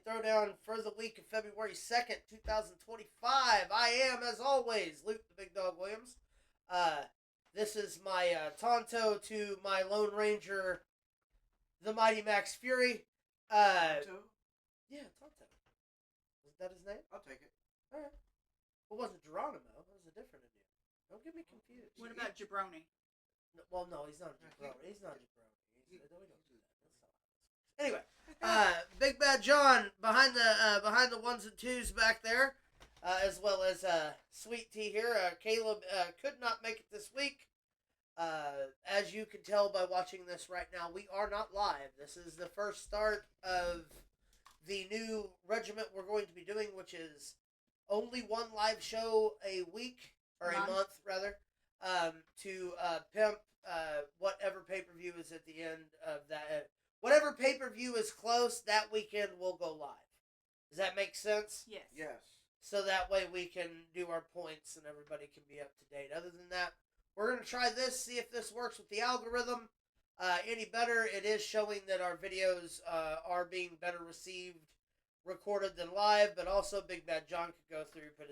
Throwdown for the week of February 2nd, 2025. I am, as always, Luke the Big Dog Williams. This is my Tonto to my Lone Ranger, the Mighty Max Fury. Tonto? Yeah, Tonto. Is that his name? I'll take it. All right. It wasn't Geronimo. It was a different Indian. Don't get me confused. What about Jabroni? No, well, no, he's not a jabroni. He's not a jabroni. We don't do that. That's not how it works. Anyway, Big Bad John behind the ones and twos back there, as well as Sweet Tea here. Caleb could not make it this week. As you can tell by watching this right now, we are not live. This is the first start of the new regiment we're going to be doing, which is only one live show a week, or a month rather, to pimp whatever pay-per-view is at the end of that. Whatever pay-per-view is close, that weekend we'll go live. Does that make sense? Yes. Yes. So that way we can do our points and everybody can be up to date. Other than that, we're going to try this, see if this works with the algorithm any better. It is showing that our videos are being better received, recorded than live, but also Big Bad John could go through, put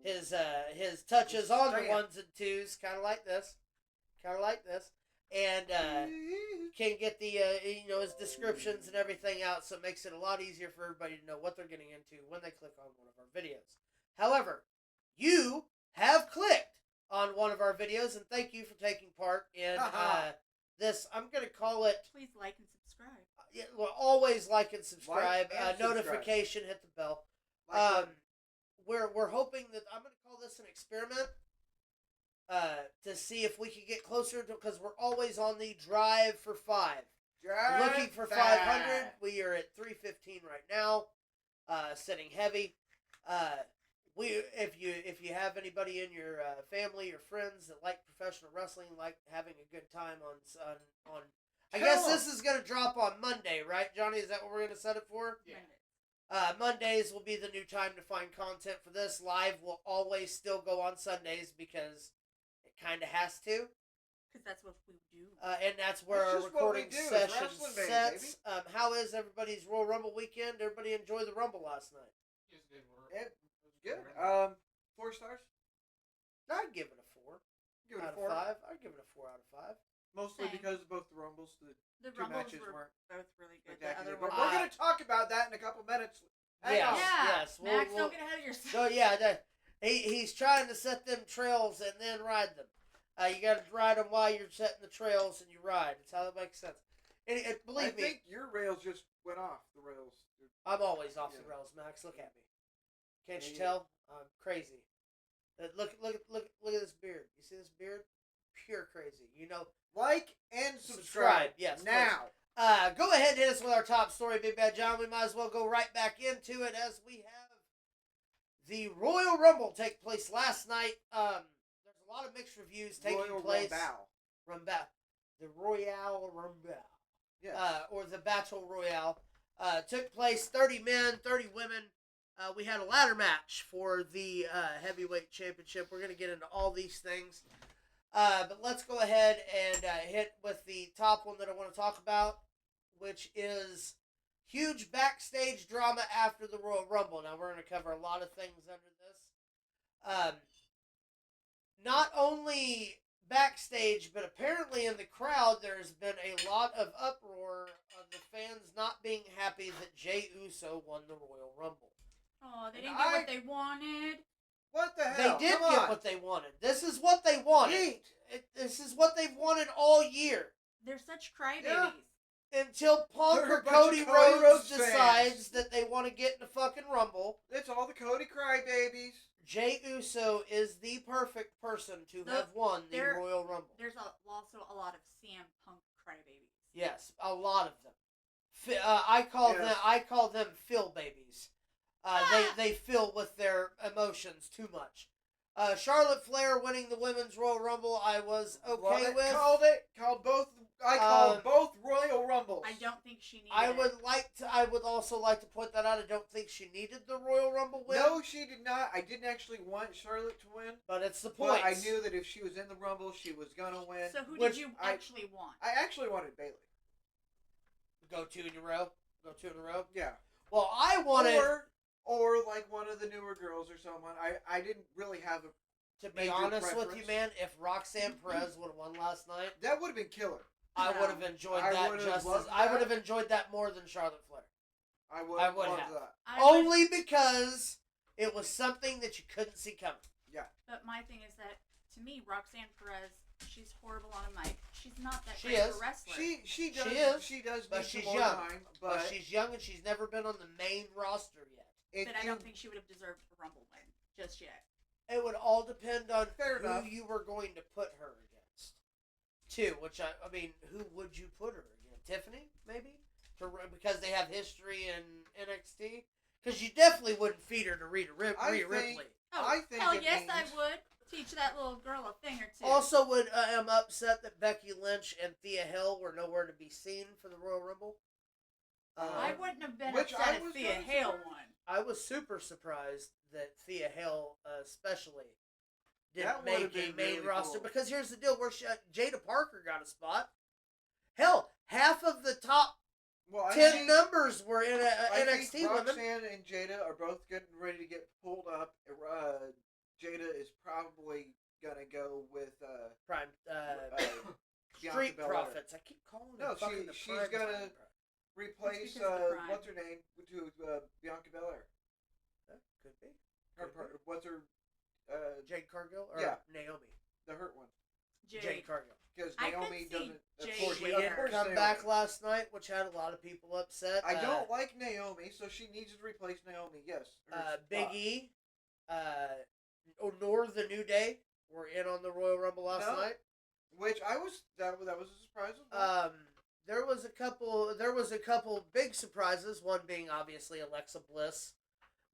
his touches on the ones and twos, kind of like this, and can get the his descriptions and everything out, so it makes it a lot easier for everybody to know what they're getting into when they click on one of our videos. However, you have clicked on one of our videos, and thank you for taking part in this. I'm going to call it. Please like and subscribe. Yeah, well, always like and subscribe. Like and notification, hit the bell. We're hoping that I'm going to call this an experiment to see if we can get closer to, because we're always on the drive for 5. Looking for 500. We are at 315 right now, sitting heavy. If you have anybody in your family or friends that like professional wrestling, like having a good time on I guess this is going to drop on Monday, right, Johnny? Is that what we're going to set it for? Yeah. Mondays will be the new time to find content for this. Live will always still go on Sundays because it kind of has to. Because that's what we do. And that's where our recording session sets. How is everybody's Royal Rumble weekend? Everybody enjoy the Rumble last night? It was good. 4 stars? I'd give it a 4. Give it out a 4. of 5. I'd give it a 4 out of 5. Mostly Same. because both the Rumbles, the two Rumbles matches weren't both really good. The spectacular. other But one, we're going to talk about that in a couple minutes. Yes. Max, don't get ahead of yourself. So yeah, he's trying to set them trails and then ride them. You got to ride them while you're setting the trails, and you ride. It's how it makes sense. And believe me, I think your rails just went off the rails. I'm always off the rails, Max. Look at me. Can't you tell? I'm crazy. Look at this beard. You see this beard? Pure crazy. You know. Like and subscribe. Yes. Now. Go ahead and hit us with our top story, Big Bad John. We might as well go right back into it as we have the Royal Rumble take place last night. There's a lot of mixed reviews taking place. Rumble. The Royal Rumble. Yes. Or the Battle Royale. Took place 30 men, 30 women. We had a ladder match for the heavyweight championship. We're going to get into all these things. But let's go ahead and hit with the top one that I want to talk about, which is huge backstage drama after the Royal Rumble. Now, we're going to cover a lot of things under this. Not only backstage, but apparently in the crowd, there's been a lot of uproar of the fans not being happy that Jey Uso won the Royal Rumble. Oh, they didn't get what they wanted. What the hell? They did get what they wanted. This is what they wanted. This is what they've wanted all year. They're such crybabies. Yeah. Until Punk or Cody Rhodes decides that they want to get in the fucking Rumble. It's all the Cody crybabies. Jey Uso is the perfect person to have won the Royal Rumble. There's also a lot of CM Punk crybabies. Yes, a lot of them. I call them Phil babies. They fill with their emotions too much. Charlotte Flair winning the Women's Royal Rumble, I was okay with. I called both Royal Rumbles. I don't think she needed it. I would also like to point that out. I don't think she needed the Royal Rumble win. No, she did not. I didn't actually want Charlotte to win. But it's the point. But I knew that if she was in the Rumble, she was going to win. So who did you actually want? I actually wanted Bayley. Go 2 in a row? Yeah. Well, I wanted or like one of the newer girls or someone. I didn't really have a. To be honest with you, man, if Roxanne Perez would have won last night, that would have been killer. I would have enjoyed that just as I would have enjoyed that more than Charlotte Flair. I would have loved that. Only because it was something that you couldn't see coming. Yeah. But my thing is that to me, Roxanne Perez, she's horrible on a mic. She's not that She great is. of a wrestler. She does. But need she's some more young. time, but she's young and she's never been on the main roster yet. But I don't think she would have deserved a Rumble win just yet. It would all depend on Fair who enough. you were going to put her against. Too, which I mean, who would you put her against? Tiffany, maybe? Because they have history in NXT? Because you definitely wouldn't feed her to Rhea Ripley. Oh, I think hell it yes, means- I would. Teach that little girl a thing or two. Also, I'm upset that Becky Lynch and Thea Hill were nowhere to be seen for the Royal Rumble. I wouldn't have been Which upset I if was Thea kinda Hale surprised. won. I was super surprised that Thea Hill, especially, didn't That make would've a been main really roster. cool. Because here's the deal: where Jada Parker got a spot. Hell, half of the top Well, I 10 think- numbers were in I NXT think women. Roxanne and Jada are both getting ready to get pulled up. Jada is probably gonna go with Prime Bianca Street Belair. Profits. I keep calling them No, fucking the she's Prime gonna Time. replace It's because of the Prime. what's her name to Bianca Belair. Could be. What's her Jade Cargill or Yeah. Naomi? the hurt one? Jade Cargill. Because I could Naomi see doesn't. Of Jade course, She with of didn't course come Naomi. back last night, which had a lot of people upset. I don't like Naomi, so she needs to replace Naomi. Yes. her Big spot. E, nor the New Day were in on the Royal Rumble last No. night. Which that was a surprise. As well. There was a couple big surprises. One being obviously Alexa Bliss,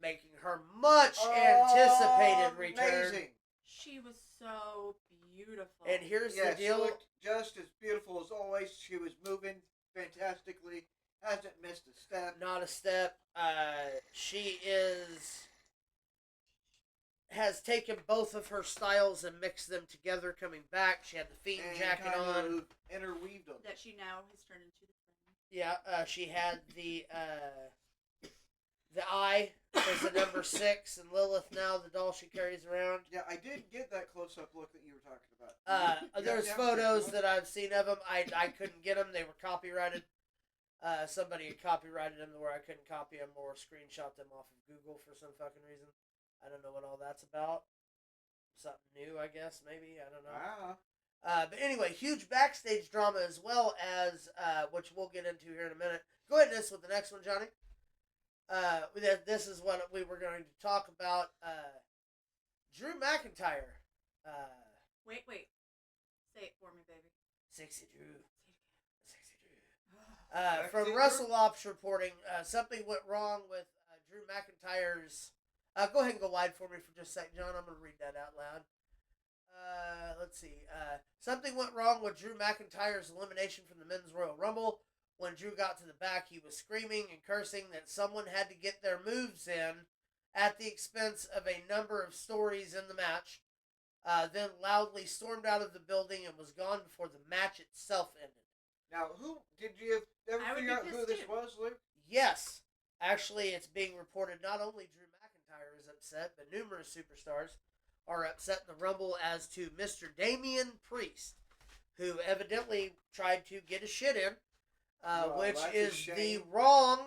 making her much anticipated return. Amazing. She was so beautiful. And here's Yes, the deal. she looked just as beautiful as always. She was moving fantastically. Hasn't missed a step. Not a step. She has taken both of her styles and mixed them together coming back. She had the Fiend And jacket kind on. of interweaved them. that she now has turned into the friend. Yeah, she had the eye as the number 6, and Lilith now the doll she carries around. Yeah, I did get that close-up look that you were talking about. There's Yeah, photos that I've seen of them. I couldn't get them. They were copyrighted. Somebody had copyrighted them to where I couldn't copy them or screenshot them off of Google for some fucking reason. I don't know what all that's about. Something new, I guess, maybe. I don't know. But anyway, huge backstage drama as well as, which we'll get into here in a minute. Go ahead and this with the next one, Johnny. This is what we were going to talk about. Drew McIntyre. Wait. Say it for me, baby. Sexy Drew. Sexy Drew. Sexy From Drew? WrestleOps reporting, something went wrong with Drew McIntyre's... go ahead and go wide for me for just a second, John. I'm going to read that out loud. Let's see. Something went wrong with Drew McIntyre's elimination from the Men's Royal Rumble. When Drew got to the back, he was screaming and cursing that someone had to get their moves in at the expense of a number of stories in the match. Then loudly stormed out of the building and was gone before the match itself ended. Now, who did you ever I would figure be out who pissed this too. was, Luke? Yes. Actually, it's being reported not only Drew McIntyre is upset, but numerous superstars are upset in the Rumble as to Mr. Damian Priest, who evidently tried to get his shit in, Well, which that's a is shame. the wrong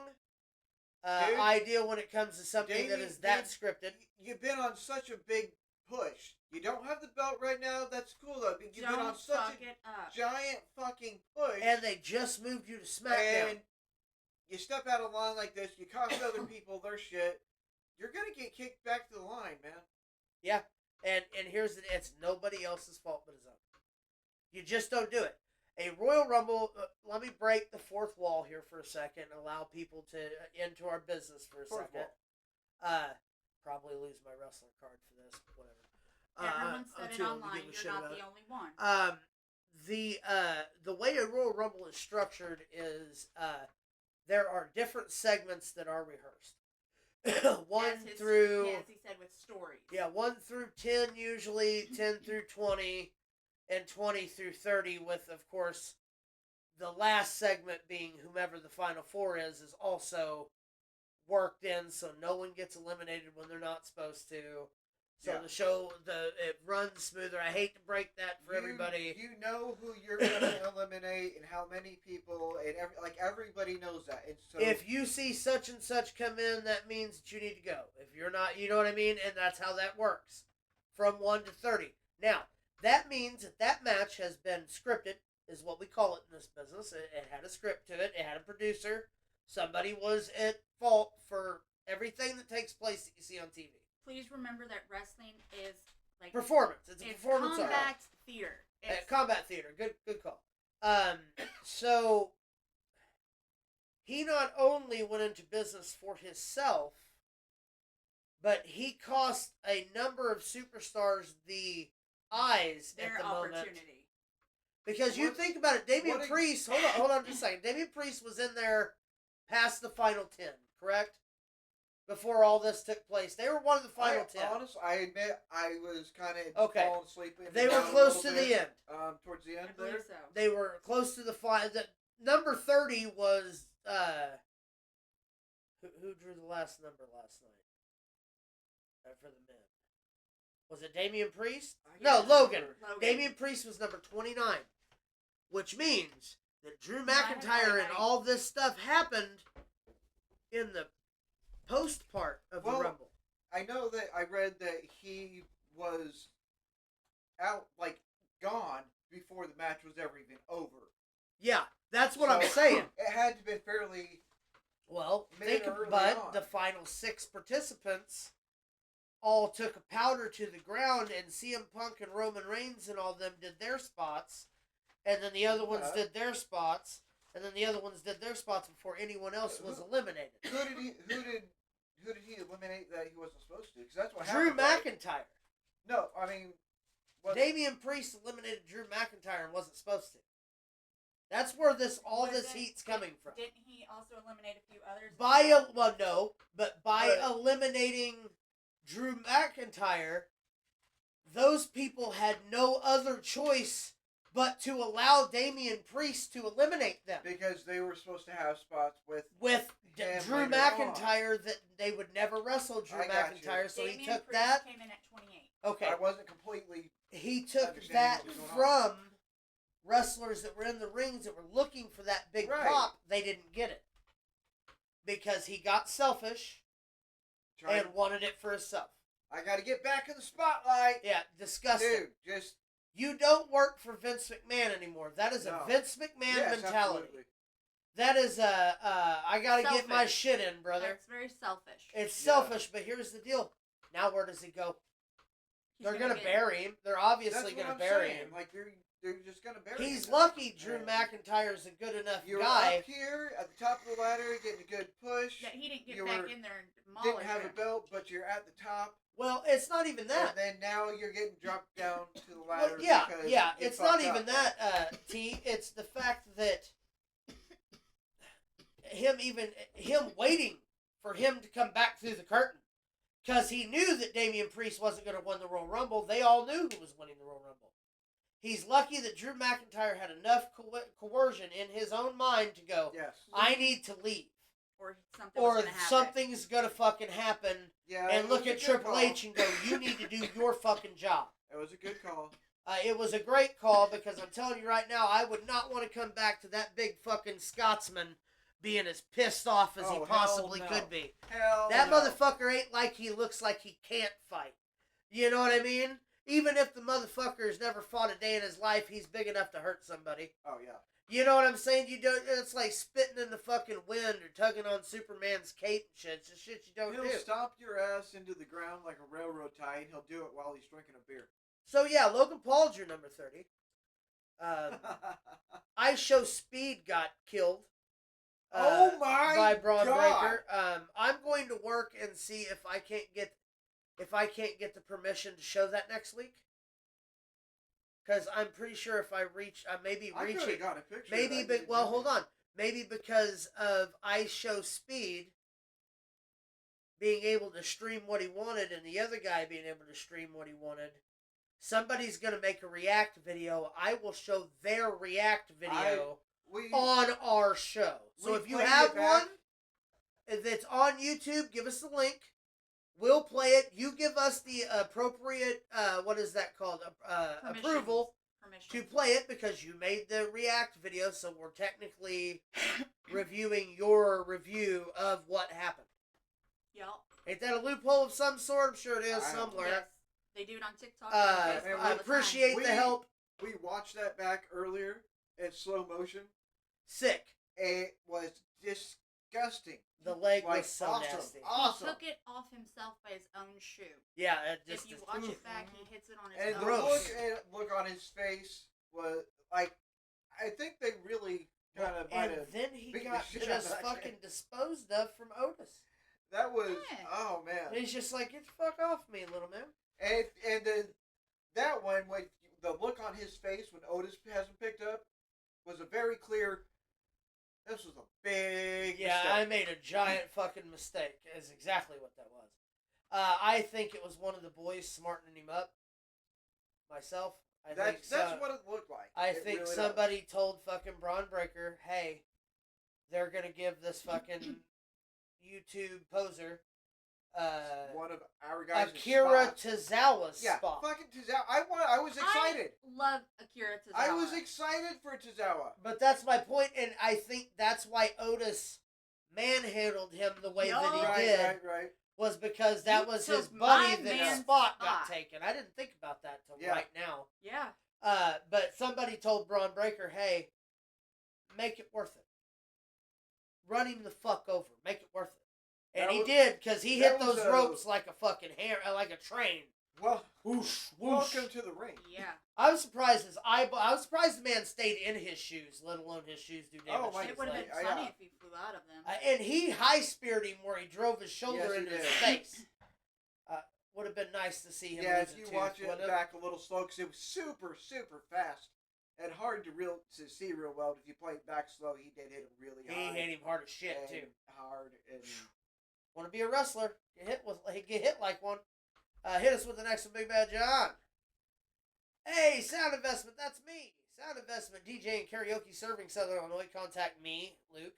Dude, idea when it comes to something that is that scripted. You've been on such a big push. You don't have the belt right now. That's cool, though. But you've been on Don't such fuck a it up. giant fucking push. And they just moved you to SmackDown. And you step out of line like this, you cost other people their shit, you're going to get kicked back to the line, man. Yeah. And here's it's nobody else's fault but his own. You just don't do it. A Royal Rumble, let me break the fourth wall here for a second and allow people to into our business for a Fourth second. Probably lose my wrestling card for this, but whatever. Everyone I'm said too it old to online. give a You're shit not about the it. only one. The way a Royal Rumble is structured is there are different segments that are rehearsed. One through as he said, with stories. yeah, 1 through 10 usually, 10 through 20, and 20 through 30 with, of course, the last segment being whomever the final four is also worked in so no one gets eliminated when they're not supposed to. So the show, it runs smoother. I hate to break that for everybody. You know who you're going to eliminate and how many people, and everybody knows that. And so if you see such and such come in, that means that you need to go. If you're not, you know what I mean? And that's how that works. From 1 to 30. Now, that means that match has been scripted, is what we call it in this business. It had a script to it. It had a producer. Somebody was at fault for everything that takes place that you see on TV. Please remember that wrestling is like performance. It's a performance art. Combat theater. Combat theater. Good call. So he not only went into business for himself, but he cost a number of superstars the eyes their at the moment. opportunity. Because you think about it, Damian Priest. Hold on, just a second. Damian Priest was in there past the final 10, correct? Before all this took place, they were one of the final 10. Honestly, I admit I was kind of falling asleep. They were close to the end. Towards the end, I believe so. They were close to the final. Number 30 was who drew the last number last night for the men? Was it Damian Priest? No, Logan. Damian Priest was number 29, which means that Drew McIntyre and all this stuff happened in the post part of the Rumble. I know that I read that he was out, gone before the match was ever even over. Yeah, that's what I'm saying. It had to have been fairly but the final 6 participants all took a powder to the ground, and CM Punk and Roman Reigns and all them did their spots, and then the other ones did their spots, and then the other ones did their spots before anyone else was eliminated. Who did he eliminate that he wasn't supposed to? Because that's what Drew happened. McIntyre. No, I mean... Damian Priest eliminated Drew McIntyre and wasn't supposed to. That's where this heat's coming from. Didn't he also eliminate a few others? By eliminating Drew McIntyre, those people had no other choice but to allow Damian Priest to eliminate them. Because they were supposed to have spots with Drew McIntyre that they would never wrestle Drew McIntyre, so Damian he took Priest that. Came in at 28. Okay. I wasn't completely. He took that from wrestlers that were in the rings that were looking for that big pop. They didn't get it because he got selfish and wanted it for himself. I got to get back in the spotlight. Yeah, disgusting. Dude, you don't work for Vince McMahon anymore. That is a Vince McMahon mentality. Absolutely. That is I got to get my shit in, brother. That's very selfish. It's selfish, but here's the deal. Now where does he go? They're going to bury him. They're obviously going to bury him. They're just going to bury him. He's lucky Drew McIntyre's a good enough guy. You're up here at the top of the ladder getting a good push. Yeah, he didn't get back in there and demolish didn't have a belt, but you're at the top. Well, it's not even that. And then now you're getting dropped down to the ladder. Yeah. It's not even that, T. It's the fact that him waiting for him to come back through the curtain. Because he knew that Damian Priest wasn't going to win the Royal Rumble. They all knew who was winning the Royal Rumble. He's lucky that Drew McIntyre had enough coercion in his own mind to go, I need to leave. Or something's going to fucking happen. Yeah, and look at Triple H and go, you need to do your fucking job. It was a good call. It was a great call because I'm telling you right now, I would not want to come back to that big fucking Scotsman being as pissed off as he possibly could be. That motherfucker ain't like he looks like he can't fight. You know what I mean? Even if the motherfucker has never fought a day in his life, he's big enough to hurt somebody. Oh, yeah. You know what I'm saying? It's like spitting in the fucking wind or tugging on Superman's cape and shit. It's just shit you don't do. He'll stomp your ass into the ground like a railroad tie, and he'll do it while he's drinking a beer. So, yeah, Logan Paul drew number 30. I Show Speed got killed. Oh my by Braun God. Breaker. I'm going to work and see if I can't get the permission to show that next week. Because I'm pretty sure if I reach, I got a picture. Maybe, hold on. Maybe because of I Show Speed being able to stream what he wanted and the other guy being able to stream what he wanted, somebody's going to make a react video. I will show their react video on our show. So if you have one, If it's on YouTube, give us the link. We'll play it. You give us the appropriate, what is that called? Approval to play it because you made the react video, so we're technically reviewing your review of what happened. Yep. Ain't that a loophole of some sort? I'm sure it is somewhere. Yes. They do it on TikTok and Facebook. I appreciate the help. We watched that back earlier in slow motion. Sick. It was disgusting. The leg was so nasty. Awesome. He took it off himself by his own shoe. Yeah, it just. If you watch it back, he hits it on his and own. The look on his face was like, I think they really kind of might have. And then he got just fucking disposed of from Otis. That was oh man. And he's just like, get the fuck off me, little man. And then that one, when the look on his face when Otis hasn't picked up, was a very clear. This was a big mistake. I made a giant fucking mistake. Is exactly what that was. I think it was one of the boys smartening him up. Myself, That's what it looked like. I think really somebody told fucking Braun Breaker, "Hey, they're gonna give this fucking YouTube poser one of our guys' Akira Tozawa's spot." Fucking Tozawa. I was excited. I love Akira Tozawa. I was excited for Tozawa. But that's my point, and I think that's why Otis manhandled him the way that he did. Right. Was because that was his buddy that spot got taken. I didn't think about that till right now. Yeah. But somebody told Braun Breaker, "Hey, make it worth it. Run him the fuck over. Make it worth it." And he did, because he hit those ropes like a fucking like a train. Well, whoosh, whoosh. Welcome to the ring. Yeah. I was surprised I was surprised the man stayed in his shoes, let alone his shoes do damage. It would have been funny if he flew out of them. And he high-speared him where he drove his shoulder into his face. Would have been nice to see him. Yeah, if you watch it back a little slow, because it was super, super fast. And hard to see real well. If you play it back slow, he did hit him really hard. He hit him hard as shit, too. Hard and... Want to be a wrestler? Get hit like one. Hit us with the next one, Big Bad John. Hey, Sound Investment, that's me. Sound Investment, DJ and karaoke serving Southern Illinois. Contact me, Luke,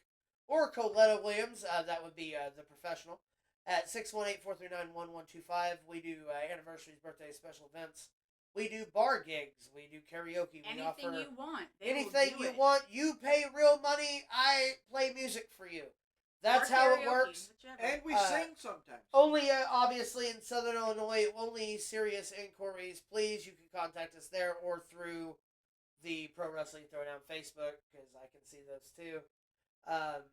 or Coletta Williams. That would be the professional. At 618-439-1125. We do anniversaries, birthdays, special events. We do bar gigs. We do karaoke. Anything you want. Anything you want. You pay real money. I play music for you. That's how it works. And we sing sometimes. Only, obviously, in Southern Illinois, only serious inquiries. Please, you can contact us there or through the Pro Wrestling Throwdown Facebook, because I can see those too.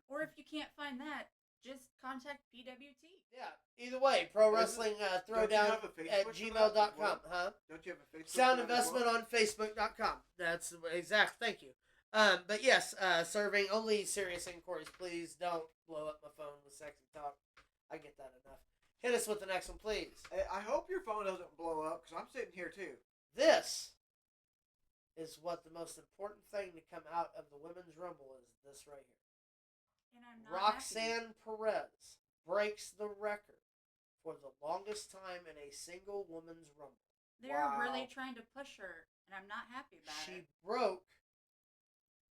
Or if you can't find that, just contact PWT. Yeah, either way, Pro Wrestling Throwdown at gmail.com. Huh? Don't you have a Facebook? Sound Investment on Facebook.com. That's exact. Thank you. But yes, serving only serious inquiries. Please don't blow up my phone with sexy talk. I get that enough. Hit us with the next one, please. I hope your phone doesn't blow up, because I'm sitting here too. This is what the most important thing to come out of the Women's Rumble is. This right here. And I'm not Roxanne Perez breaks the record for the longest time in a single Women's Rumble. They're really trying to push her, and I'm not happy about it. She broke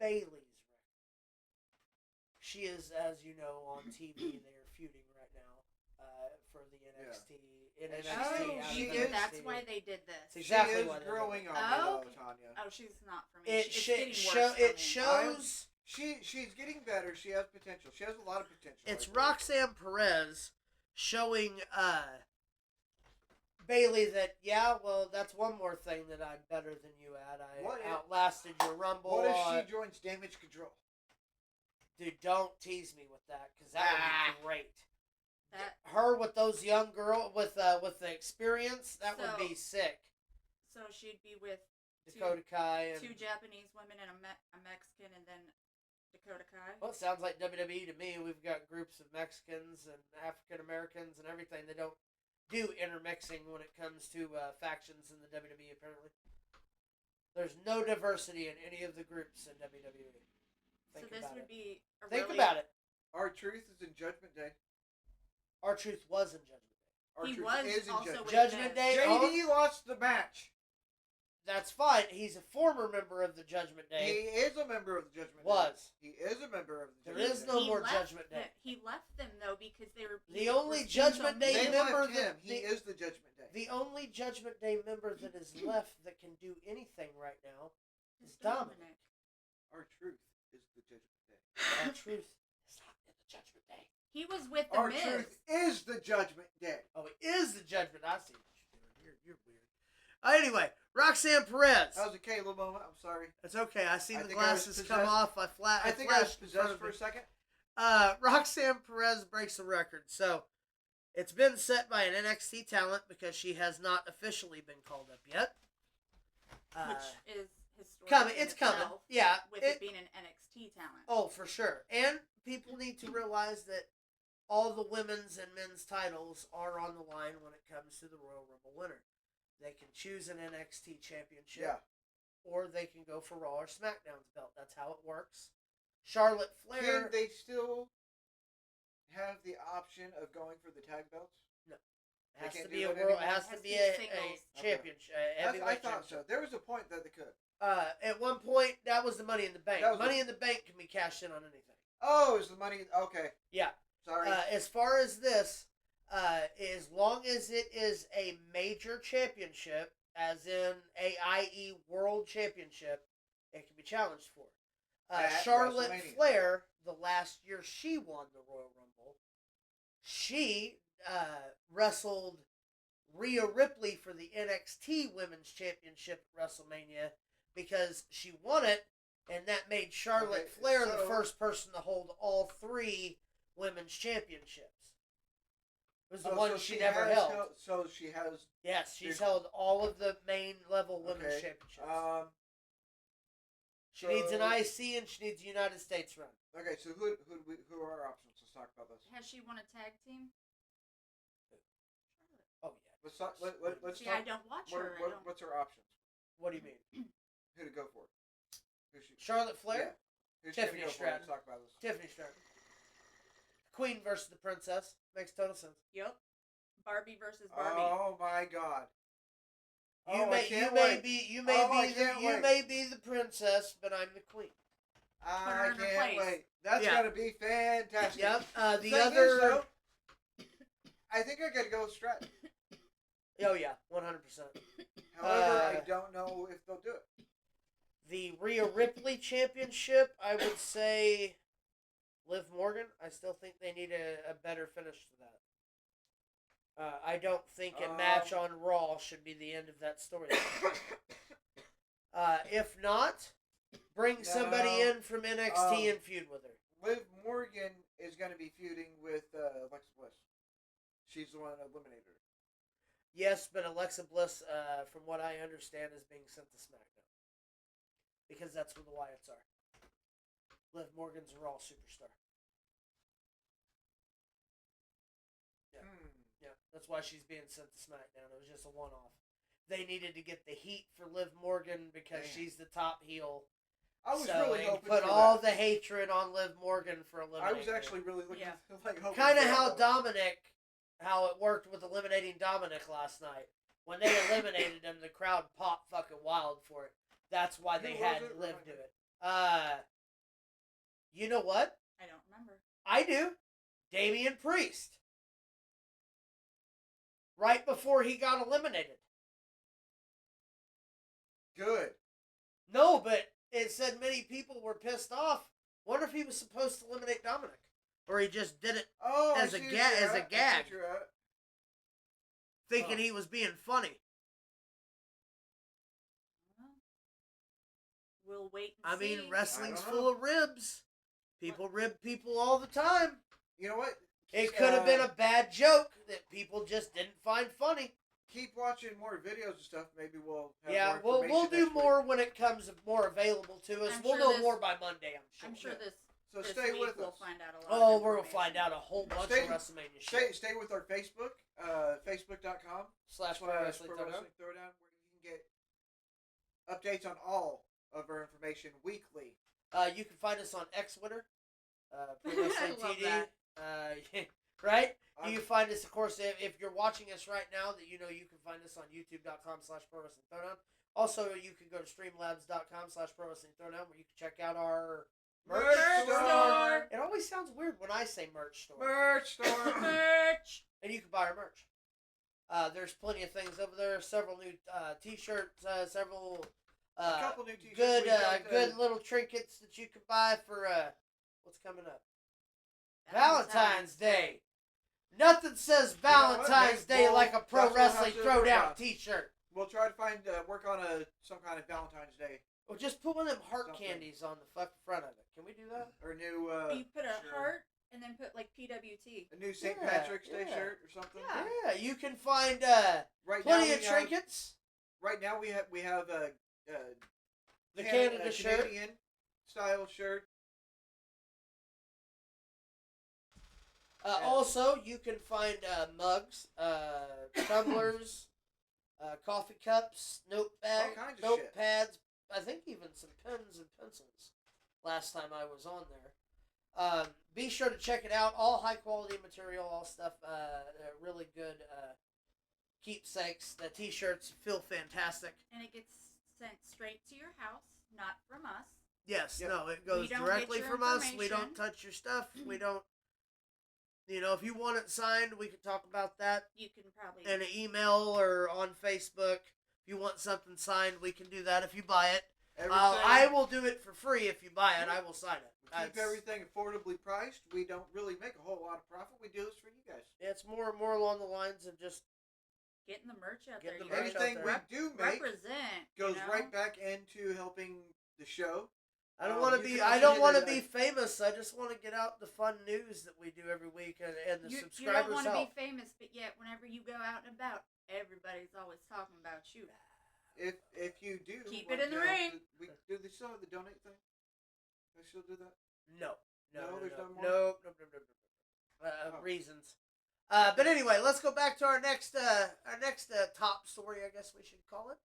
Bayley's record. She is, as you know, on TV. They are feuding right now for the NXT. That's why they did this. It's exactly she why is growing on me, Tanya. Oh, she's not for me. It's getting worse. It shows. She's getting better. She has potential. She has a lot of potential. It's Roxanne Perez showing Bayley that, that's one more thing that I'm better than you at. I outlasted your Rumble. What if she joins Damage Control? Dude, don't tease me with that, because that would be great. Her with those young girls, with the experience, that would be sick. So she'd be with Dakota Kai. Two Japanese women and a Mexican, and then Dakota Kai. Well, it sounds like WWE to me. We've got groups of Mexicans and African Americans and everything. They don't do intermixing when it comes to factions in the WWE, apparently. There's no diversity in any of the groups in WWE. Think about it. R-Truth is in Judgment Day. R-Truth was in Judgment Day. R-Truth is in also Judgment Day. JD lost the match. that's fine. He's a former member of the Judgment He Day. is a member of the Judgment Day. Was. He is a member of the There Judgment is Day. no more Judgment Day. He left them though because they were The only refused Judgment on Day They leave. member left him. that- He is the Judgment Day. The only Judgment Day member that is left that can do anything right now is It's Dominic. Our truth is the Judgment Day. Our truth is not in the Judgment Day. He was with the Our Miz. truth is the Judgment Day. Oh, it is the Judgment. I see what you're doing. You're weird. Anyway, Roxanne Perez. That was a Caleb moment. I'm sorry. It's okay. I seen I the think I was glasses come possessed. off. I think I was flashed in front possessed of for a me. second. Roxanne Perez breaks the record. So, it's been set by an NXT talent because she has not officially been called up yet. Which is historic. Coming. in It's coming. itself, Yeah. With it being an NXT talent. Oh, for sure. And people need to realize that all the women's and men's titles are on the line when it comes to the Royal Rumble winner. They can choose an NXT championship, Yeah. or they can go for Raw or SmackDown's belt. That's how it works. Charlotte Flair. Can they still have the option of going for the tag belts? It has They to can't be do a it world. It anymore? has to Has to be be a singles. championship. I Heavyweight thought so. championship. There was a point that they could. At one point, that was the Money in the Bank. That was Money in the Bank can be cashed in on anything. Oh, is the money okay? Yeah. Sorry. As far as this, as long as it is a major championship, as in i.e. World Championship, it can be challenged for. At Charlotte WrestleMania. Flair, the last year she won the Royal Rumble, she wrestled Rhea Ripley for the NXT Women's Championship at WrestleMania because she won it, and that made Charlotte Okay, Flair the so- first person to hold all three women's championships. It was the one so she never has held. So she has. Yes, she's held all of the main level women's Okay. championships. She so- needs an IC and she needs a United States run. Okay, so who are our options? Let's talk about this. Has she won a tag team? Oh yeah. Let's talk. Let's See, talk. I don't watch her. I don't. What's her options? What do you mean? Who to go for? Who she? Charlotte Flair? Yeah. Who's Tiffany gonna go for? Stratton. Let's talk about this. Tiffany Stratton. Queen versus the Princess. Makes total sense. Yep. Barbie versus Barbie. Oh my God. You Oh, I may can't wait. be the princess, but I'm the queen. I her in her can't place. wait. That's Yeah. gonna be fantastic. Yep. The The thing other. is, though, I think I gotta go with Stratton. Oh yeah, 100%. However, I don't know if they'll do it. The Rhea Ripley Championship, I would say Liv Morgan. I still think they need a better finish to that. I don't think a match on Raw should be the end of that story. If not, bring somebody in from NXT and feud with her. Liv Morgan is going to be feuding with Alexa Bliss. She's the one that eliminated her. Yes, but Alexa Bliss, from what I understand, is being sent to SmackDown. Because that's where the Wyatts are. Liv Morgan's a Raw superstar. Yeah. Yeah, that's why she's being sent to SmackDown. It was just a one-off. They needed to get the heat for Liv Morgan because she's the top heel. I was so really they hoping put for all that. the hatred on Liv Morgan for eliminating I was her. actually really looking hoping Kind of for how that. Dominic, how it worked with eliminating Dominic last night. When they eliminated him, the crowd popped fucking wild for it. That's why they Who had was it? Liv Remind do me. it. You know what? I don't remember. I do. Damian Priest. Right before he got eliminated. Good. No, but it said many people were pissed off. Wonder if he was supposed to eliminate Dominic, or he just did it Oh, as I a see ga- what you're as a at. I see gag. what you're at. thinking he was being funny. We'll wait and I see. mean, wrestling's I don't full of ribs. People rib people all the time. You know what? It could have been a bad joke that people just didn't find funny. Keep watching more videos and stuff. Maybe we'll have Yeah, more we'll information do next week. more when it comes more available to us. I'm We'll sure know this- more by Monday, I'm sure. I'm sure this. So this stay week with we'll us. find out a lot. Oh, of we're going to information. find out a whole bunch Stay- of WrestleMania shit. Stay with our Facebook, facebook.com /Pro Pro Wrestling Throwdown. Wrestling Throwdown, where you can get updates on all of our information weekly. You can find us on X-Twitter, Pro Wrestling I love TD. that. Right? I'm- You can find us, of course, if you're watching us right now, that you know you can find us on youtube.com /Pro Wrestling Throwdown. Also, you can go to streamlabs.com/pro-wrestling-throwdown where you can check out our Merch store. It always sounds weird when I say merch store. Merch store. Merch. And you can buy our merch. There's plenty of things over there. Several new t-shirts, several a couple new t-shirts. good little trinkets that you can buy for what's coming up. Valentine's Day. Nothing says Valentine's Day like a Pro Wrestling Throwdown t-shirt. We'll try to find work on some kind of Valentine's Day. Or just put one of them heart candies on the front of it. Can we do that? Or new. You put a heart and then put like PWT. A new St. Patrick's Day shirt or something. Yeah. You can find right plenty of trinkets. Right now we have the Canada shirt, Canadian style shirt. Also, you can find mugs, tumblers, coffee cups, notepads. I think even some pens and pencils. Last time I was on there. Be sure to check it out. All high quality material, all stuff. Really good keepsakes. The t-shirts feel fantastic. And it gets sent straight to your house, not from us. Yes, yep. No, it goes directly from us. We don't touch your stuff. We don't. If you want it signed, we can talk about that. You can probably in an email or on Facebook. If you want something signed, we can do that if you buy it. I will do it for free if you buy it. I will sign it. We keep everything affordably priced. We don't really make a whole lot of profit. We do this for you guys. It's more along the lines of just getting the merch out there. Anything we do make represent goes right back into helping the show. I don't want to be. I don't want to be famous. I just want to get out the fun news that we do every week, and the subscribers You don't want to help. be famous, but yet whenever you go out and about, everybody's always talking about you. If you do, keep it in the ring. Do they still have the donate thing? They still do that? No. There's no more? No. Reasons. But anyway, let's go back to our next top story. I guess we should call it.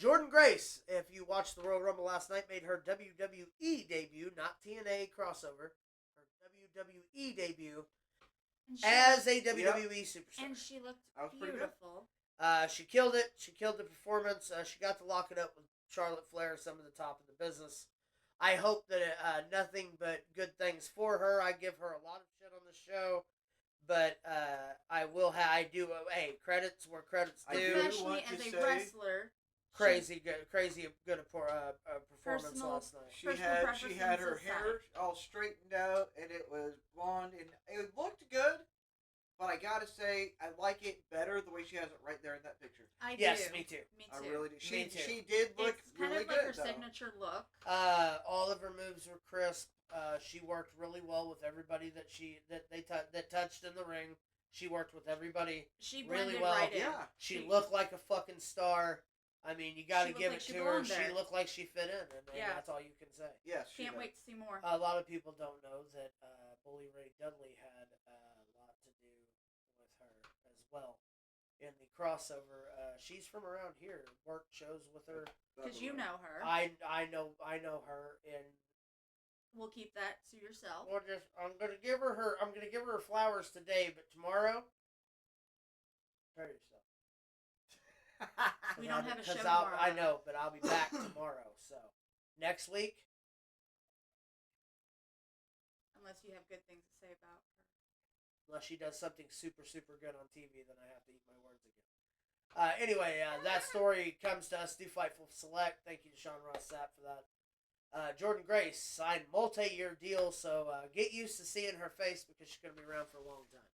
Jordynne Grace, if you watched the Royal Rumble last night, made her WWE debut, not TNA crossover, her WWE debut as a WWE superstar. And she looked beautiful. She killed it. She killed the performance. She got to lock it up with Charlotte Flair, some of the top of the business. I hope that nothing but good things for her. I give her a lot of shit on the show. But I do. Hey, credits where credits due. Especially as a wrestler. Crazy good performance last night. She had her hair all straightened out, and it was blonde, and it looked good. But I gotta say, I like it better the way she has it right there in that picture. Yes, me too. I really do. She did look really good. It's kind of like her signature look. All of her moves were crisp. She worked really well with everybody that touched in the ring. She worked with everybody really well. Right in. Yeah. She looked like a fucking star. I mean, you got to give it to her. She looked like she fit in, and that's all you can say. Yes, can't wait to see more. A lot of people don't know that Bully Ray Dudley had a lot to do with her as well in the crossover. She's from around here. Worked shows with her because you know her. I know her, and we'll keep that to yourself. I'm gonna give her flowers today, but tomorrow, prepare yourself. We don't have a show tomorrow. I know, but I'll be back tomorrow. So next week, unless you have good things to say about her, unless she does something super super good on TV, then I have to eat my words again. Anyway, that story comes to us through Fightful Select. Thank you to Sean Ross Sapp for that. Jordynne Grace signed multi-year deal, so get used to seeing her face because she's going to be around for a long time.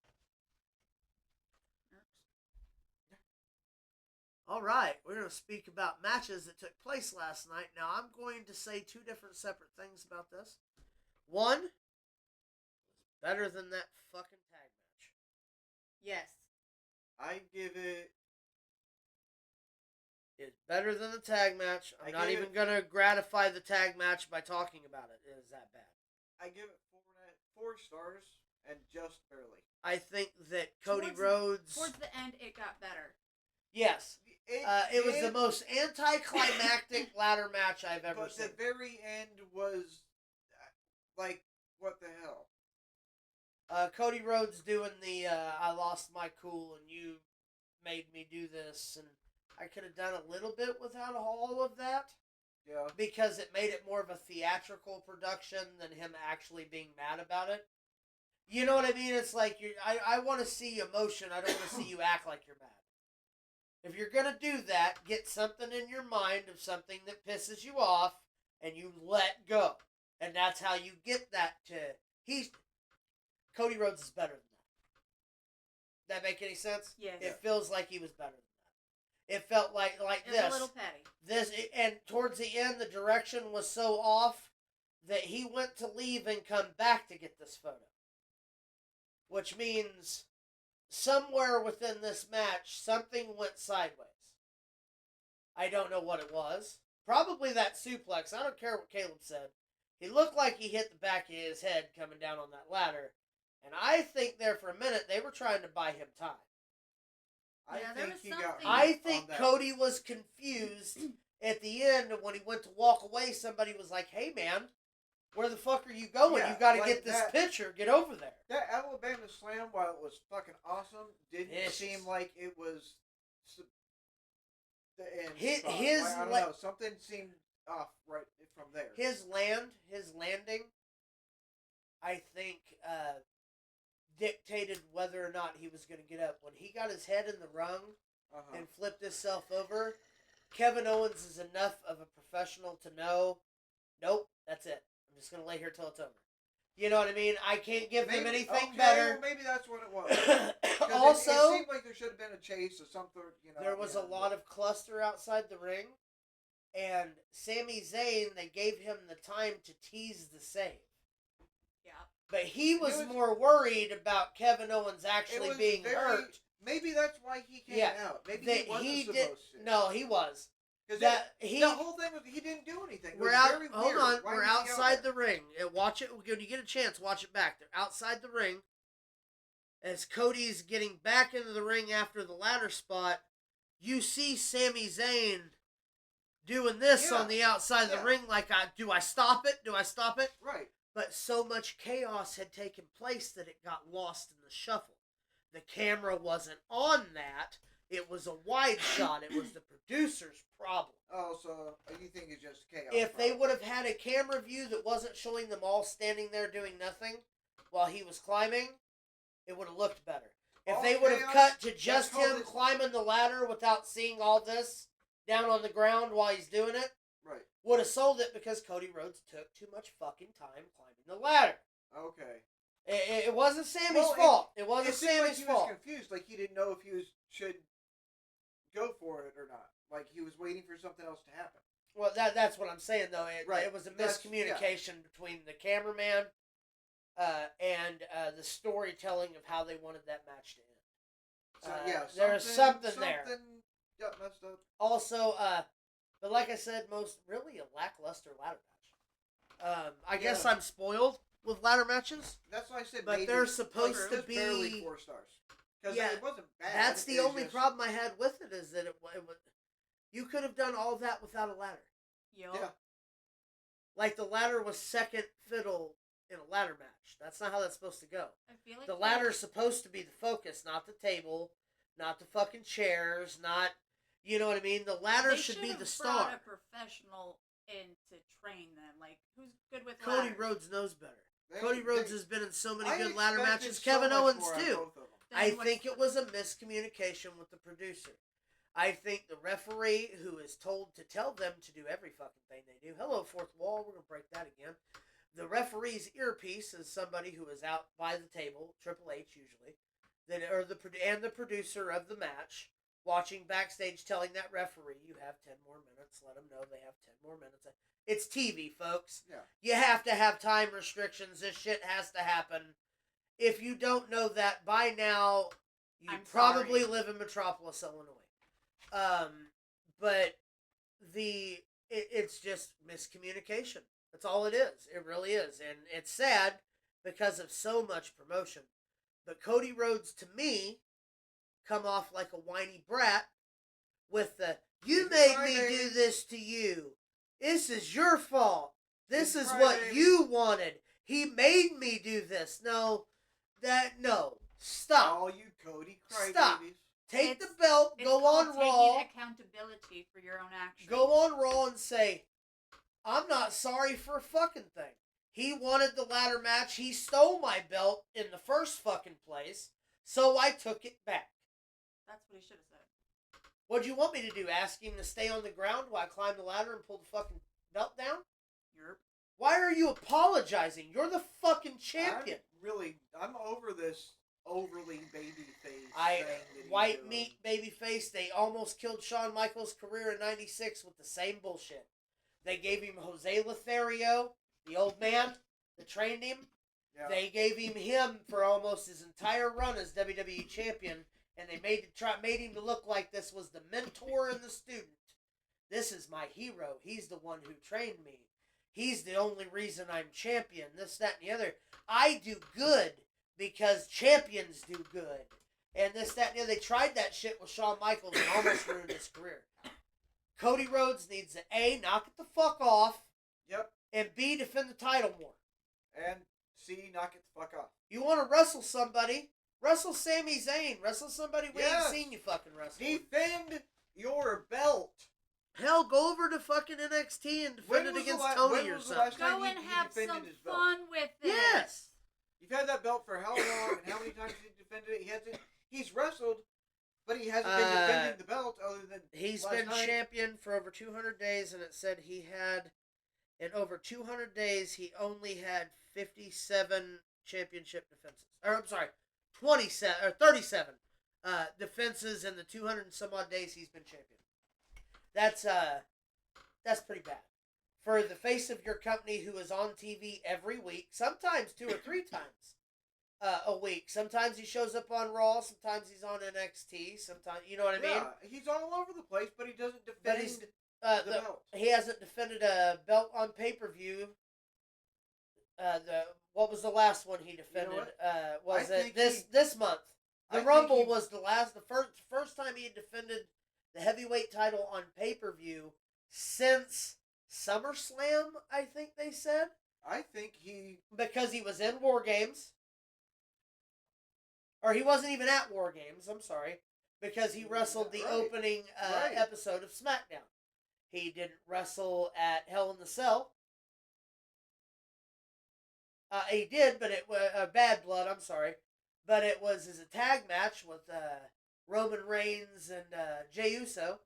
All right, we're going to speak about matches that took place last night. Now, I'm going to say two different separate things about this. One was better than that fucking tag match. Yes. I give it... It's better than the tag match. I'm not even going to gratify the tag match by talking about it. It is that bad. I give it 4 stars and just barely. I think that Cody Rhodes... Towards the end, it got better. Yes. It was the most anticlimactic ladder match I've ever seen. But the very end was like, what the hell? Cody Rhodes doing the I lost my cool and you made me do this, and I could have done a little bit without all of that. Yeah. Because it made it more of a theatrical production than him actually being mad about it. You know what I mean? It's like I want to see emotion. I don't want to see you act like you're mad. If you're gonna do that, get something in your mind of something that pisses you off, and you let go. And that's how you get that to Cody Rhodes is better than that. That make any sense? Yes. It feels like he was better than that. It felt like It this. was a little petty. And towards the end, the direction was so off that he went to leave and come back to get this photo. Which means somewhere within this match, something went sideways. I don't know what it was. Probably that suplex. I don't care what Caleb said. He looked like he hit the back of his head coming down on that ladder. And I think there for a minute they were trying to buy him time. I think Cody was confused at the end when he went to walk away. Somebody was like, "Hey man, where the fuck are you going? You got to get this picture. Get over there." That Alabama Slam, while it was fucking awesome, didn't seem like it was the end. I don't know. Something seemed off right from there. His landing, I think, dictated whether or not he was going to get up. When he got his head in the rung and flipped himself over, Kevin Owens is enough of a professional to know, nope, that's it. I'm just going to lay here till it's over. You know what I mean? I can't give him anything better. Well, maybe that's what it was. Also, it seemed like there should have been a chase or something. There was a lot of cluster outside the ring. And Sami Zayn, they gave him the time to tease the save. Yeah. But he was more worried about Kevin Owens actually being hurt. Maybe that's why he came out. Maybe he wasn't supposed to. No, he was. The whole thing was he didn't do anything. Hold on. We're outside the ring. Watch it. When you get a chance, watch it back. They're outside the ring. As Cody's getting back into the ring after the ladder spot, you see Sami Zayn doing this on the outside of the ring. Like, do I stop it? Do I stop it? Right. But so much chaos had taken place that it got lost in the shuffle. The camera wasn't on that. It was a wide shot. It was the producer's problem. Oh, so you think it's just chaos? If they would have had a camera view that wasn't showing them all standing there doing nothing while he was climbing, it would have looked better. If they would have cut to just him climbing the ladder without seeing all this down on the ground while he's doing it, would have sold it because Cody Rhodes took too much fucking time climbing the ladder. Okay. It wasn't Sammy's fault. It wasn't Sammy's fault. He was confused. Like, he didn't know if he should go for it or not. Like, he was waiting for something else to happen. Well, that's what I'm saying, though. It was a miscommunication between the cameraman and the storytelling of how they wanted that match to end. So, there was something there. Got messed up. Also, but like I said, really a lackluster ladder match. I guess I'm spoiled with ladder matches. That's why I said but they're supposed to be barely 4 stars. Because it wasn't bad. That's the only problem I had with it is that it was. You could have done all that without a ladder. Yep. Yeah. Like the ladder was second fiddle in a ladder match. That's not how that's supposed to go. I feel like the ladder's supposed to be the focus, not the table, not the fucking chairs, not. You know what I mean? The ladder should be the star. They should have brought a professional in to train them. Like, who's good with Cody ladders? Rhodes knows better. Cody Rhodes has been in so many good ladder matches. So Kevin Owens, too. I Then think it was a miscommunication with the producer. I think the referee, who is told to tell them to do every fucking thing they do. Hello, fourth wall. We're going to break that again. The referee's earpiece is somebody who is out by the table, Triple H usually, and the producer of the match, watching backstage, telling that referee, you have 10 more minutes. Let them know they have 10 more minutes. It's TV, folks. Yeah. You have to have time restrictions. This shit has to happen. If you don't know that by now, you probably live in Metropolis, Illinois. But it's just miscommunication. That's all it is. It really is. And it's sad because of so much promotion. But Cody Rhodes, to me, come off like a whiny brat with the, you made me do this to you. This is your fault. This is what you wanted. He made me do this. No, No. Stop. All you Cody Stop. crybabies. Take the It's- belt, It's go called on taking Raw, accountability for your own actions. go on Raw and say, I'm not sorry for a fucking thing. He wanted the ladder match. He stole my belt in the first fucking place, so I took it back. That's what he should have said. What'd you want me to do? Ask him to stay on the ground while I climb the ladder and pull the fucking belt down? Yerp. Why are you apologizing? You're the fucking champion. I'm over this overly baby face I thing that he's white doing. meat babyface. They almost killed Shawn Michaels' career in '96 with the same bullshit. They gave him Jose Lothario, the old man that trained him. Yeah. They gave him for almost his entire run as WWE champion, and they made him to look like this was the mentor and the student. This is my hero. He's the one who trained me. He's the only reason I'm champion. This, that, and the other. I do good because champions do good. And this, that, and the other. They tried that shit with Shawn Michaels and almost ruined his career. Cody Rhodes needs to A, knock it the fuck off, Yep. and B, defend the title more. And C, knock it the fuck off. You want to wrestle somebody? Wrestle Sami Zayn. Wrestle somebody we Yes. ain't seen you fucking wrestle. Defend your belt. Hell, go over to fucking NXT and defend it against Tony or something. Go and have some fun with it. Yes. You've had that belt for how long and how many times has he defended it? He's wrestled, but he hasn't been defending the belt other than He's last been night. champion for over 200 days, and it said he had, in over 200 days, he only had 57 championship defenses. Or, I'm sorry, 27 or 37 defenses in the 200 and some odd days he's been champion. That's pretty bad. For the face of your company who is on TV every week, sometimes 2 or 3 times a week. Sometimes he shows up on Raw, sometimes he's on NXT, sometimes, you know what I mean? Yeah, he's all over the place, but he doesn't defend the belt. He hasn't defended a belt on pay-per-view. What was the last one he defended? You know Was I it think this month? I The think Rumble he- was the first time he had defended the heavyweight title on pay-per-view since SummerSlam, I think they said. I think he... Because he was in War Games. Or he wasn't even at War Games, I'm sorry. Because he wrestled the Right. opening Right. episode of SmackDown. He didn't wrestle at Hell in the Cell. He did, but it was Bad Blood, I'm sorry. But it was as a tag match with Roman Reigns and Jey Uso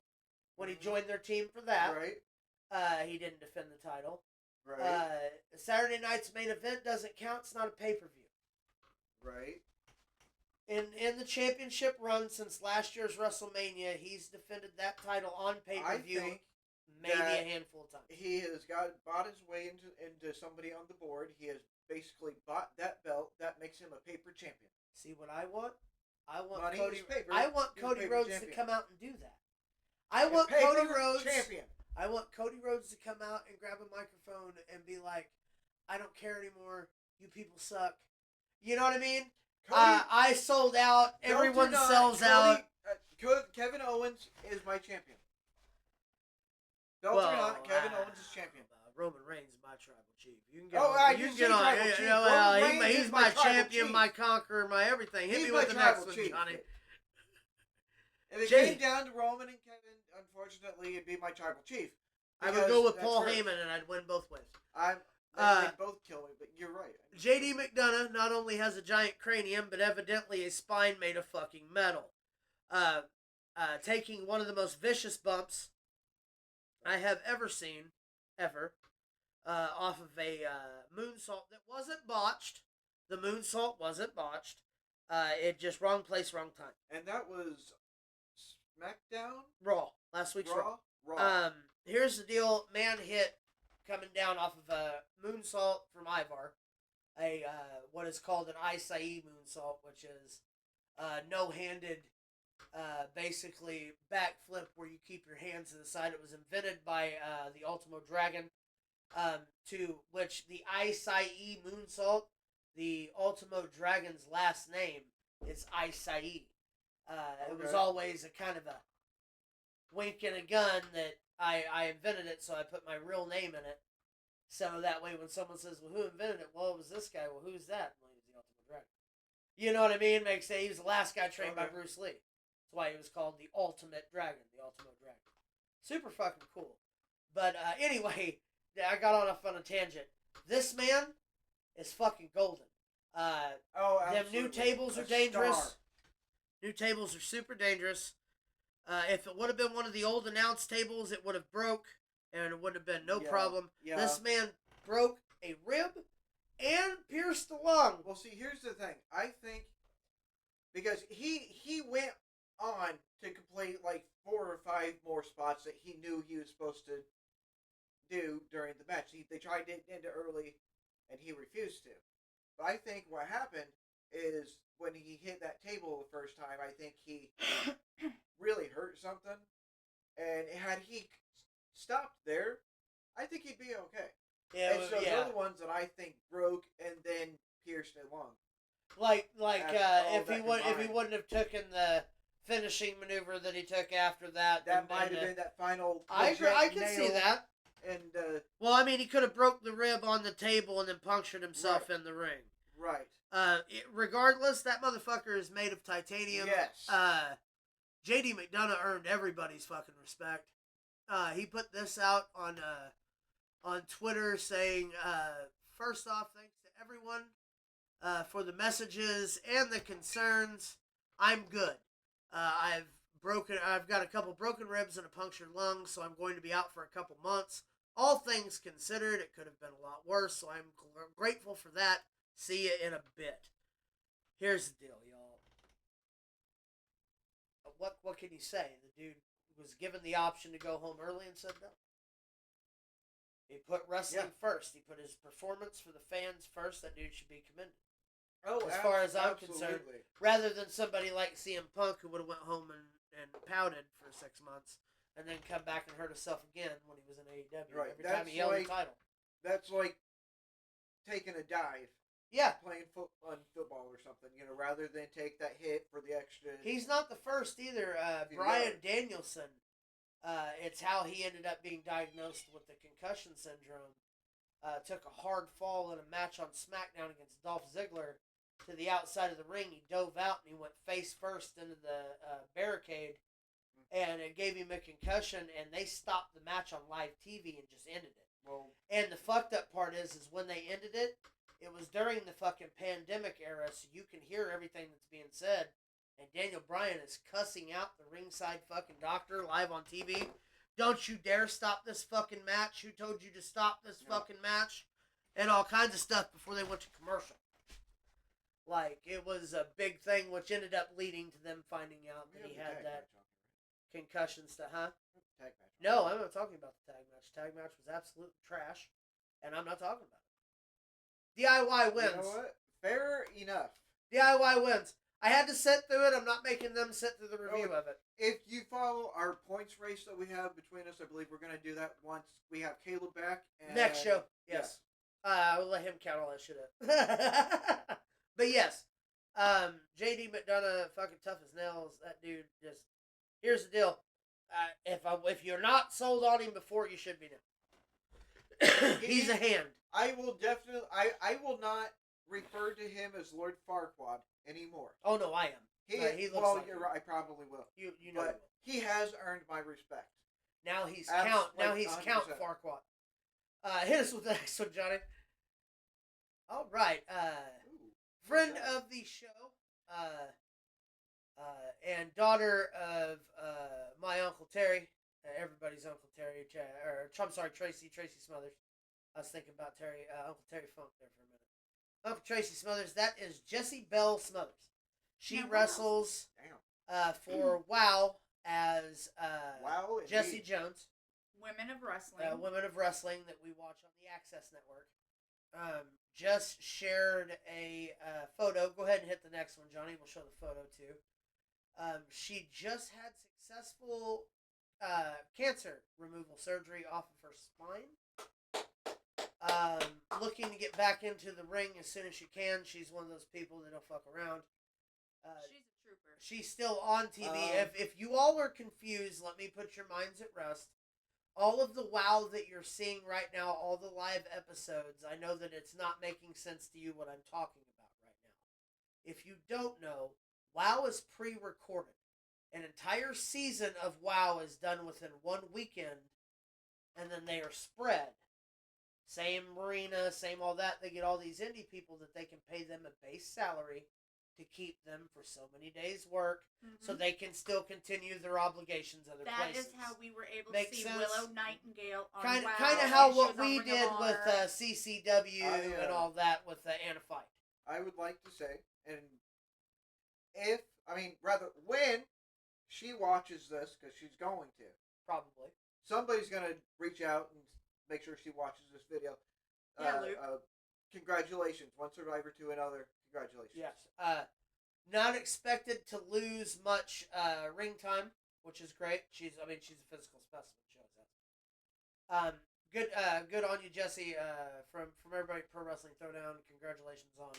when he joined their team for that. Right. He didn't defend the title. Right. Saturday night's main event doesn't count. It's not a pay-per-view. Right. In the championship run since last year's WrestleMania, he's defended that title on pay-per-view I think maybe a that handful of times. he has bought his way into somebody on the board. He has basically bought that belt. That makes him a paper champion. See what I want? I want Money Cody. is paper. I want He's a Cody paper Rhodes champion. to come out and do that. I A want paper Cody Rhodes. champion. I want Cody Rhodes to come out and grab a microphone and be like, "I don't care anymore. You people suck." You know what I mean? Cody, I sold out. Everyone Don't sells deny, out. Kevin Owens is my champion. Belt or not, Kevin Owens is champion. Roman Reigns is my tribal chief. You can get Oh, on. I You did can say get on. tribal chief. Roman Reigns He's is my my tribal champion, chief. my conqueror, my everything. Hit He's me my with the tribal next one, chief. Johnny. If it Jay. came down to Roman and Kevin, unfortunately, it'd be my tribal chief. I would go with Because Paul that's Heyman, and I'd win both ways. They'd both kill me, but you're right. JD McDonagh not only has a giant cranium, but evidently a spine made of fucking metal. Taking one of the most vicious bumps I have ever seen, ever, off of a moonsault that wasn't botched. The moonsault wasn't botched. It just wrong place, wrong time. And that was SmackDown? Raw. Last week's Raw. Raw. Here's the deal. Man hit coming down off of a moonsault from Ivar. What is called an Isai moonsault, which is no-handed, basically backflip where you keep your hands to the side. It was invented by the Ultimo Dragon, to which the Isai moonsault, the Ultimo Dragon's last name is Isai. It was always a kind of a wink and a gun that I invented it, so I put my real name in it. So that way when someone says, well, who invented it? Well, it was this guy. Well, who's that? Well, he was the Ultimate Dragon. You know what I mean? Makes sense. He was the last guy trained by Okay. Bruce Lee. That's why he was called the Ultimate Dragon. The Ultimate Dragon. Super fucking cool. But anyway, I got off on a tangent. This man is fucking golden. Them absolutely. new tables are A dangerous. star. New tables are super dangerous. If it would have been one of the old announce tables, it would have broke, and it would have been no problem. Yeah. This man broke a rib and pierced the lung. Well, see, here's the thing. I think because he went on to complete like 4 or 5 more spots that he knew he was supposed to do during the match. They tried to end it early, and he refused to. But I think what happened is when he hit that table the first time, I think he really hurt something. And had he stopped there, I think he'd be okay. Yeah, and so those are the ones that I think broke and then pierced it lung. If he wouldn't have taken the finishing maneuver that he took after that, that might have been that final. I agree. I can see that. And well, I mean, he could have broke the rib on the table and then punctured himself in the ring. Right. Regardless, that motherfucker is made of titanium. Yes. JD McDonagh earned everybody's fucking respect. He put this out on Twitter saying, first off, thanks to everyone for the messages and the concerns. I'm good. I've got a couple broken ribs and a punctured lung, so I'm going to be out for a couple months. All things considered, it could have been a lot worse, so I'm grateful for that. See you in a bit. Here's the deal, y'all. What can you say? The dude was given the option to go home early and said no. He put wrestling first. He put his performance for the fans first. That dude should be commended. As far as I'm concerned, rather than somebody like CM Punk who would have went home and pouted for 6 months and then come back and hurt himself again when he was in AEW. Right. Every time he held the title. That's like taking a dive. Yeah. Playing football or something, rather than take that hit for the extra. He's not the first either. Bryan Danielson, it's how he ended up being diagnosed with the concussion syndrome. Took a hard fall in a match on SmackDown against Dolph Ziggler to the outside of the ring. He dove out and he went face first into the barricade, and it gave him a concussion, and they stopped the match on live TV and just ended it. Well, and the fucked up part is when they ended it, it was during the fucking pandemic era, so you can hear everything that's being said. And Daniel Bryan is cussing out the ringside fucking doctor live on TV. Don't you dare stop this fucking match. Who told you to stop this fucking match? And all kinds of stuff before they went to commercial. Like, it was a big thing, which ended up leading to them finding out that he had that concussion stuff. Huh? Tag match. No, I'm not talking about the tag match. Tag match was absolute trash, and I'm not talking about it. DIY wins. You know what? Fair enough. DIY wins. I had to sit through it. I'm not making them sit through the review of it. If you follow our points race that we have between us, I believe we're going to do that once we have Caleb back. And next show. Yes. I will let him count all that shit up. But yes. JD McDonagh, fucking tough as nails. That dude just... Here's the deal. If you're not sold on him before, you should be now. He's a hand. I will definitely... I will not refer to him as Lord Farquaad anymore. Oh, no, I am. He looks like you're right. I probably will. You know, but he has earned my respect. Now he's Count. Now he's 100%. Count Farquaad. Hit us with the next one, Johnny. All right. Friend of the show, and daughter of my Uncle Terry, everybody's Uncle Terry, Tracy Smothers. I was thinking about Terry, Uncle Terry Funk there for a minute. Uncle Tracy Smothers, that is Jessie Belle Smothers. She wrestles for WOW as Jessie Jones. Women of Wrestling. Women of Wrestling that we watch on the Access Network. Just shared a photo. Go ahead and hit the next one, Johnny. We'll show the photo too. She just had successful cancer removal surgery off of her spine. Looking to get back into the ring as soon as she can. She's one of those people that don't fuck around. She's a trooper. She's still on TV. If you all are confused, let me put your minds at rest. All of the WOW that you're seeing right now, all the live episodes, I know that it's not making sense to you what I'm talking about right now. if you don't know, WoW is pre-recorded. An entire season of WoW is done within one weekend, and then they are spread. Same arena, same all that. They get all these indie people that they can pay them a base salary to keep them for so many days' work, so they can still continue their obligations other places. That is how we were able Makes to see sense. Willow Nightingale on Kind WoW. of how and what she was on we Ring did of with Honor. CCW and all that with Anna Fight. I would like to say, and when she watches this, because she's going to, Probably. somebody's going to reach out and make sure she watches this video. Yeah, Luke. Congratulations. One survivor to another. Congratulations. Yes. Not expected to lose much ring time, which is great. She's a physical specimen. She always has. Good on you, Jesse. From everybody at Pro Wrestling Throwdown. Congratulations on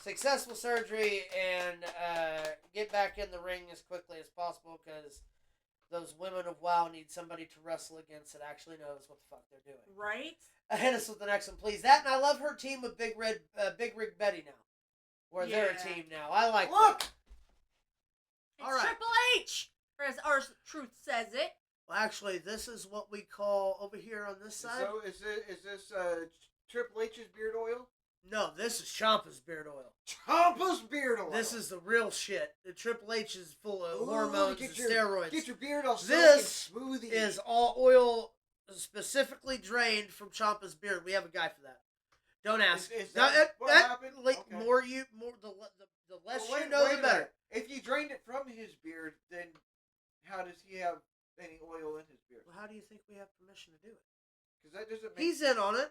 successful surgery and get back in the ring as quickly as possible, because those women of WoW need somebody to wrestle against that actually knows what the fuck they're doing. Right? Hit us with the next one, please. That, and I love her team with Big Rig Betty now. Where they're a team now. I like Look! that. It's All right. Triple H! Or as our truth says it. Well, actually, this is what we call over here on this side. So is this Triple H's beard oil? No, this is Ciampa's beard oil. Ciampa's beard oil. This is the real shit. The Triple H is full of hormones and steroids. Get your beard all This smoothie. is all oil specifically drained from Ciampa's beard. We have a guy for that. Don't ask. Is that what happened? The Okay. the less Well, you know, wait the a better. minute. If you drained it from his beard, then how does he have any oil in his beard? Well, how do you think we have permission to do it? Because that doesn't make He's in on it.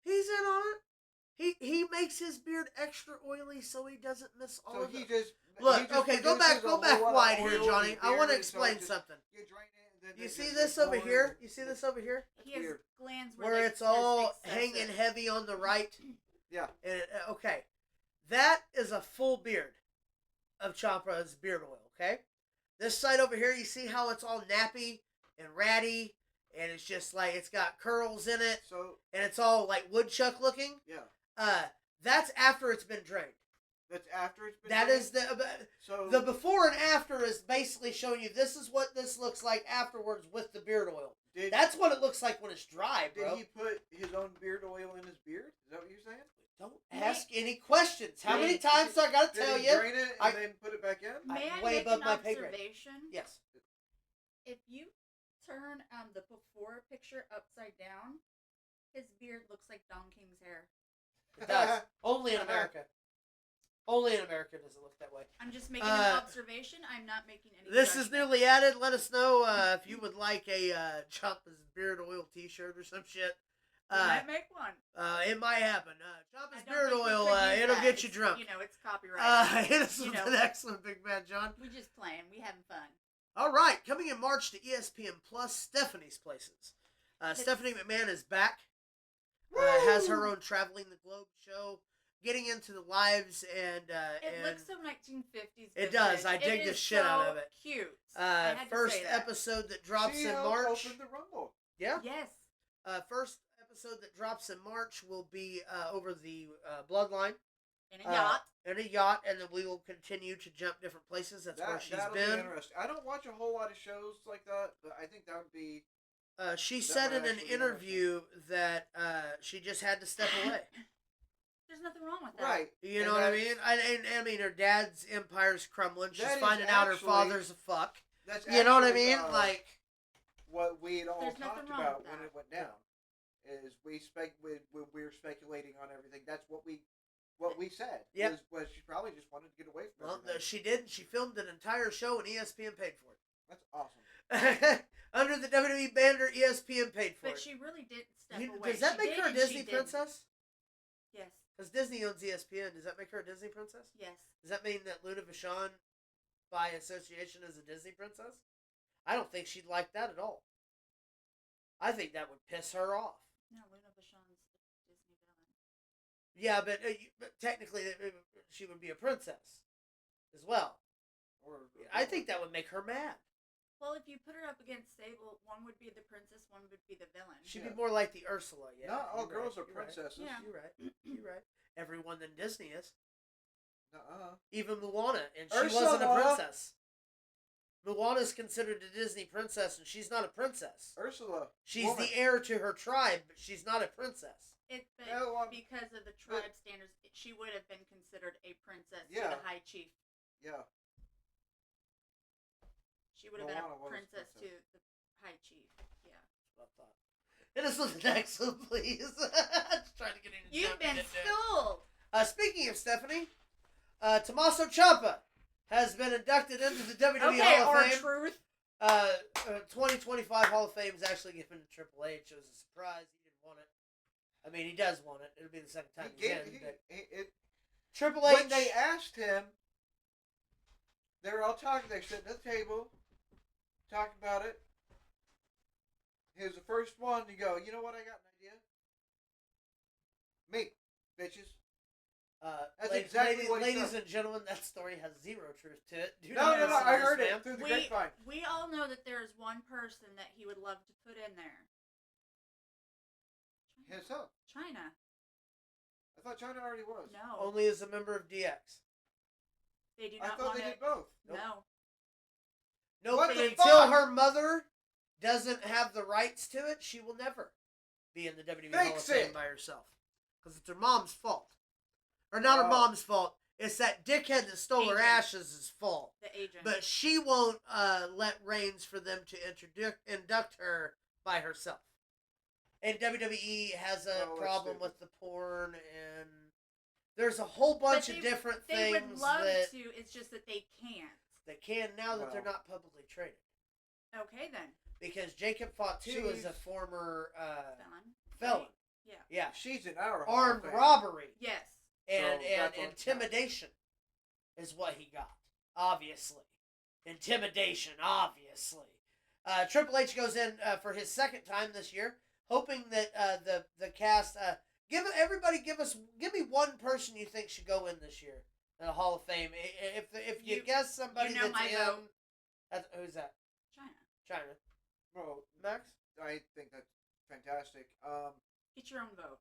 He's in on it. He makes his beard extra oily so he doesn't miss all So of he it. just Look, he just okay, go back produces a whole lot of wide oil here, in Johnny. his I want to beard, and so explain just- something. You drain it, and then You it see just this like over more here? and- You see this over here? He has weird. glands Where it's all excessive. hanging heavy on the right. Yeah. And okay, that is a full beard of Ciampa's beard oil. Okay, this side over here, you see how it's all nappy and ratty, and it's just like it's got curls in it, So and it's all like woodchuck looking. yeah, That's after it's been drained. that's after it's been. That drained? is So the before and after is basically showing you this is what this looks like afterwards with the beard oil. That's what it looks like when it's dry, Did bro. he put his own beard oil in his beard? Is that what you're saying? Don't ask any questions. How many Did- times do I gotta Did tell he you? drain it and then put it back in? May I way make above an my pay grade. observation? Yes. If you turn the before picture upside down, his beard looks like Don King's hair. It does. Only in America. Only in America does it look that way. I'm just making an observation. I'm not making any. This is judgment. newly added. Let us know if you would like a Ciampa's beard oil T-shirt or some shit. We might make one. It might happen. I Ciampa's don't beard think we oil, could use it'll that. get you It's, drunk. You know, it's copyrighted. Hit us You with know. the next one, Big Bad John. We just playing. We having fun. All right, coming in March to ESPN Plus, Stephanie's Places. Stephanie McMahon is back. Has her own Traveling the Globe show, getting into the lives and It looks so 1950s. It does. I dig It the is shit out of so it. Cute. I had to first say that. episode that drops She in helped March. open the Rumble. Yeah. Yes. First episode that drops in March will be over the bloodline In a yacht. in a yacht, and then we will continue to jump different places. That's where she's That'll been. be interesting. I don't watch a whole lot of shows like that, but I think that would be. She That said might in an actually be interview that she just had to step away. There's nothing wrong with that. Right. You And know what I that's- mean? I mean, her dad's empire's crumbling. She's That is finding out her actually- father's a fuck. That's You know what I actually, mean? Like, what we had all There's nothing talked wrong about with when that. it went down. Is we were speculating on everything. That's what we said. Yep. Was she probably just wanted to get away from well, everything. she did. She filmed an entire show, and ESPN paid for That's awesome. it. Under the WWE banner, ESPN paid for But it. she really didn't step away. Does that She make did her a and she Disney didn't. princess? Yes. Because Disney owns ESPN. Does that make her a Disney princess? Yes. Does that mean that Luna Vachon, by association, is a Disney princess? I don't think she'd like that at all. I think that would piss her off. No, Luna Vachon's a Disney villain. Yeah, but technically, she would be a princess as well. Or I think that would make her mad. Well, if you put her up against Sable, one would be the princess, one would be the villain. She'd Yeah. be more like the Ursula. Yeah, not all you're girls right, are you're right. princesses. Yeah. You're right. You're right. Everyone in Disney is. Even Moana, and she wasn't a princess. Moana's considered a Disney princess, and she's not a princess. Ursula. She's the heir to her tribe, but she's not a princess. Because of the tribe standards, she would have been considered a princess to the High Chief. Yeah. She would have been a princess to the High Chief. Yeah. That's what I thought. Hit us with the next one, please. Just trying to get into You've been schooled. Speaking of Stephanie, Tommaso Ciampa has been inducted into the WWE Hall of Fame. Truth. 2025 Hall of Fame is actually given to Triple H. It was a surprise. He didn't want it. I mean, he does want it. It'll be the second time Triple H. When they asked him, they were all talking. They sitting at the table, talking about it. He was the first one to go, you know what, I got an idea. Me, bitches. That's exactly what he ladies said. and gentlemen, that story has zero truth to it. No, I heard it through the grapevine. We all know that there is one person that he would love to put in there. Himself. China. I thought China already was. No. Only as a member of DX. They do I not thought want they it. did both. No. Nope. What the Until fuck? her mother doesn't have the rights to it, she will never be in the WWE Hall of Fame by herself. Because it's her mom's fault. Or not her mom's fault. It's that dickhead that stole her ashes' fault. The agent. But she won't let Reigns for them to induct her by herself. And WWE has a problem with the porn, and there's a whole bunch of different things. They would love to, it's just that they can't. They can now that they're not publicly traded. Okay, then. Because Jacob Fatu is a former felon. Right? Yeah. Yeah. She's in our armed robbery. Yes. And intimidation is what he got. Obviously. Intimidation, obviously. Triple H goes in for his second time this year, hoping that the cast give me one person you think should go in this year in the Hall of Fame. If you guess somebody that's in, who's that? China. Well, Max? I think that's fantastic. Get your own vote.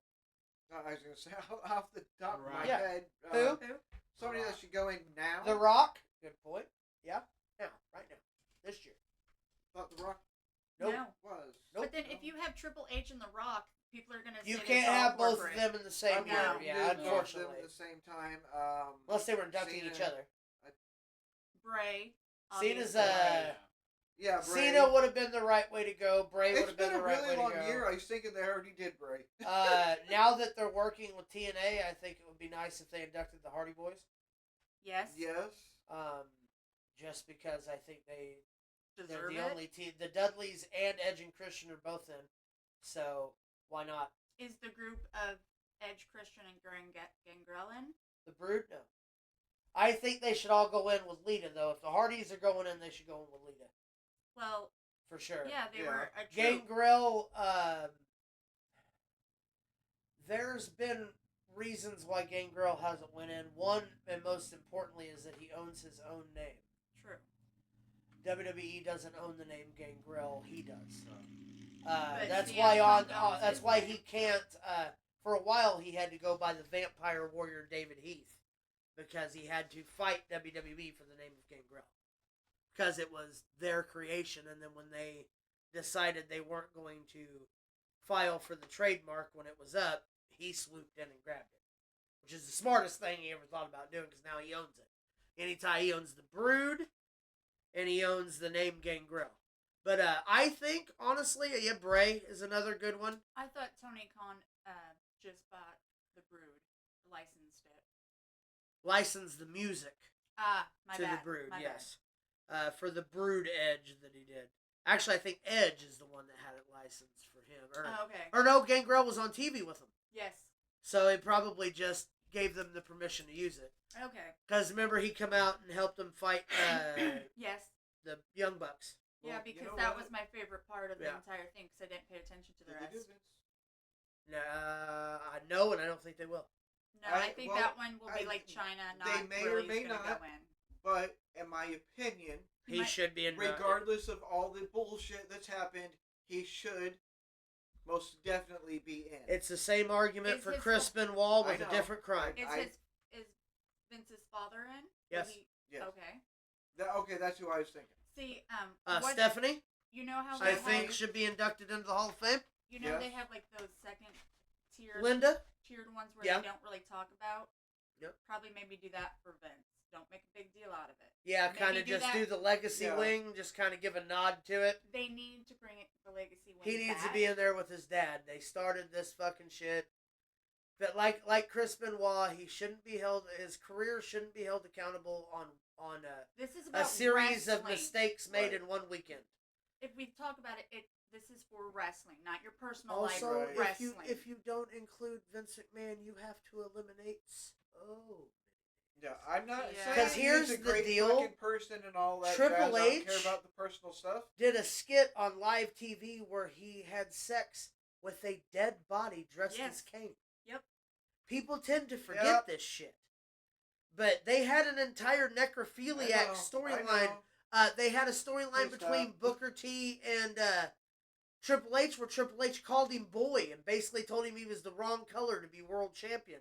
I was going to say, off the top of my Yeah. head. Who? Somebody that should go in now. The Rock. Good point. Yeah. Now. Right now. This year. Thought The Rock Nope. No. was. Nope. But then if you have Triple H and The Rock, people are going to say You it's can't all have both corporate. of them in the same year. No. Yeah, unfortunately. Both of them at the same time. Unless they were inducting Cena, each other. Bray. Cena's obviously. Yeah, Bray. Cena would have been the right way to go. Bray would It's have been been the a right way really long to go. year. I was thinking they already did Bray. Now that they're working with TNA, I think it would be nice if they inducted the Hardy Boys. Yes. Yes. Just because I think they're Deserve the it. only team. The Dudleys and Edge and Christian are both in, so why not? Is the group of Edge, Christian, and Gangrel in? The Brood? No. I think they should all go in with Lita, though. If the Hardys are going in, they should go in with Lita. Well, for sure. yeah, they were a troop. Gangrel, there's been reasons why Gangrel hasn't went in. One, and most importantly, is that he owns his own name. True. WWE doesn't own the name Gangrel. He does. But That's CM why Punk owns that's his why name. he can't. For a while, he had to go by the Vampire Warrior David Heath because he had to fight WWE for the name of Gangrel because it was their creation. And then when they decided they weren't going to file for the trademark when it was up, he swooped in and grabbed it, which is the smartest thing he ever thought about doing because now he owns it. Anytime he owns the Brood, and he owns the name Gangrel. But I think, honestly, Bray is another good one. I thought Tony Khan just bought the Brood, licensed it. Licensed the music My to bad. the Brood, My yes. For the Brood Edge that he did. Actually, I think Edge is the one that had it licensed for him. Okay. Or no, Gangrel was on TV with him. Yes. So he probably just gave them the permission to use it. Okay. Because remember, he come out and helped them fight Yes. the Young Bucks. Yeah, Well, because you know that what? was my favorite part of the entire thing because I didn't pay attention to the rest. No, and I don't think they will. No, I think that one will be like China, not they may really or may gonna not. go in. But in my opinion, He should be in. regardless of all the bullshit that's happened, he should most definitely be in. It's the same argument Is for his Chris Benoit with I a know. different crime. Is Vince's father in? Yes. Yes. Okay. Okay, that's who I was thinking. See, Stephanie, you know how I they think have, should be inducted into the Hall of Fame. you know they have like those second tier tiered ones where Yeah. they don't really talk about. Yep. Probably maybe do that for Vince. Don't make a big deal out of it. Yeah, Maybe kind of just that. do the legacy wing, just kind of give a nod to it. They need to bring the legacy wing. He needs back. to be in there with his dad. They started this fucking shit. But like Chris Benoit, he shouldn't be held. His career shouldn't be held accountable on This is about a series of wrestling. mistakes made in one weekend. If we talk about it, this is for wrestling, not your personal Also, life. if Wrestling. if you don't include Vince McMahon, you have to eliminate. Yeah, I'm not Yeah. saying 'Cause here's he's a the great deal. fucking person and all that. Triple jazz. I H don't care about the personal stuff. Did a skit on live TV where he had sex with a dead body dressed as Kane. Yep. People tend to forget this shit. But they had an entire necrophiliac storyline. They had a storyline between Booker T and Triple H where Triple H called him boy and basically told him he was the wrong color to be world champion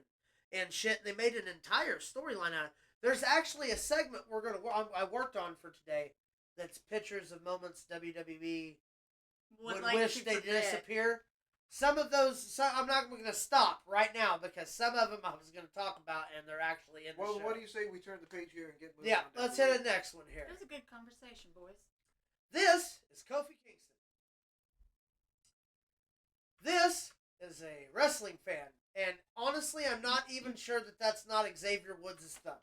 and shit. They made an entire storyline out of it. There's actually a segment I worked on for today that's pictures of moments WWE would like wish to they forget. disappear. Some of those, I'm not going to stop right now because some of them I was going to talk about and they're actually in the show. Well, what do you say we turn the page here and get moving? Yeah, on let's WWE? hit the next one here. It was a good conversation, boys. This is Kofi Kingston. This is a wrestling fan. And honestly, I'm not even sure that that's not Xavier Woods' thumb.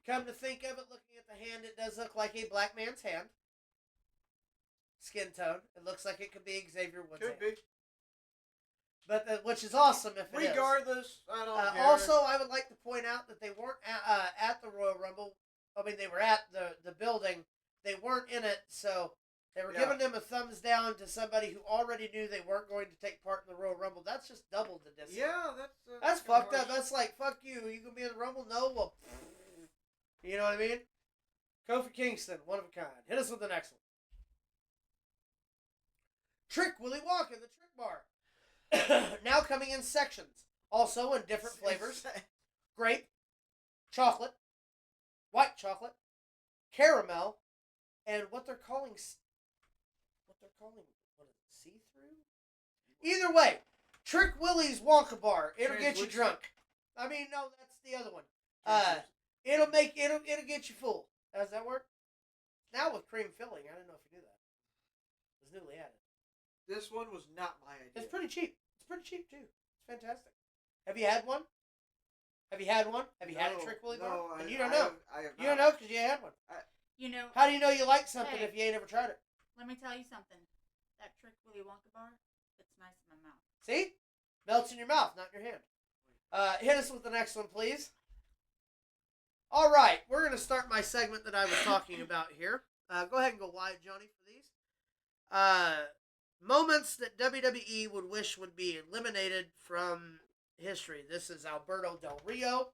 Come to think of it, looking at the hand, it does look like a black man's hand. Skin tone. It looks like it could be Xavier Woods' hand. Could be. But which is awesome if it is. Regardless, I don't care. Also, I would like to point out that they weren't at the Royal Rumble. I mean, they were at the building. They weren't in it, so they were giving them a thumbs down to somebody who already knew they weren't going to take part in the Royal Rumble. That's just double the distance. Yeah, that's fucked up. That's like, fuck you. You gonna be in the Rumble? No? Well, you know what I mean? Kofi Kingston, one of a kind. Hit us with the next one. Trick Willy Wonka, the Trick Bar. Now coming in sections. Also in different flavors. Grape, chocolate, white chocolate, caramel, and what they're calling see-through? Either way, Trick Willy's Wonka Bar. It'll get you drunk. I mean, no, that's the other one. It'll get you full. Does that work? Now with cream filling. I didn't know if you knew that. It was newly added. This one was not my idea. It's pretty cheap. It's pretty cheap too. It's fantastic. Have you had one? Have you had a Trick Willy Bar? No, And you don't know. I have You don't know because you had one. How do you know you like something if you ain't ever tried it? Let me tell you something. That Trick Willy Wonka bar, it's nice in my mouth. See? Melts in your mouth, not in your hand. Hit us with the next one, please. All right, we're going to start my segment that I was talking about here. Go ahead and go wide, Johnny, for these. Moments that WWE would wish would be eliminated from history. This is Alberto Del Rio.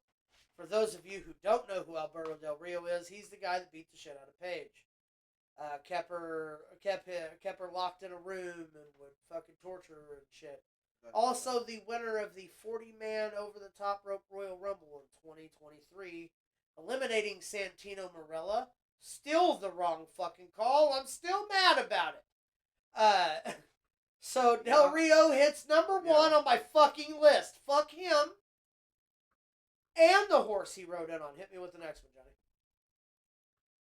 For those of you who don't know who Alberto Del Rio is, he's the guy that beat the shit out of Paige. Kept her locked in a room and would fucking torture her and shit. Also, the winner of the 40-man over-the-top rope Royal Rumble in 2023, eliminating Santino Marella. Still the wrong fucking call. I'm still mad about it. So Del Rio hits number one on my fucking list. Fuck him. And the horse he rode in on. Hit me with the next one, Johnny.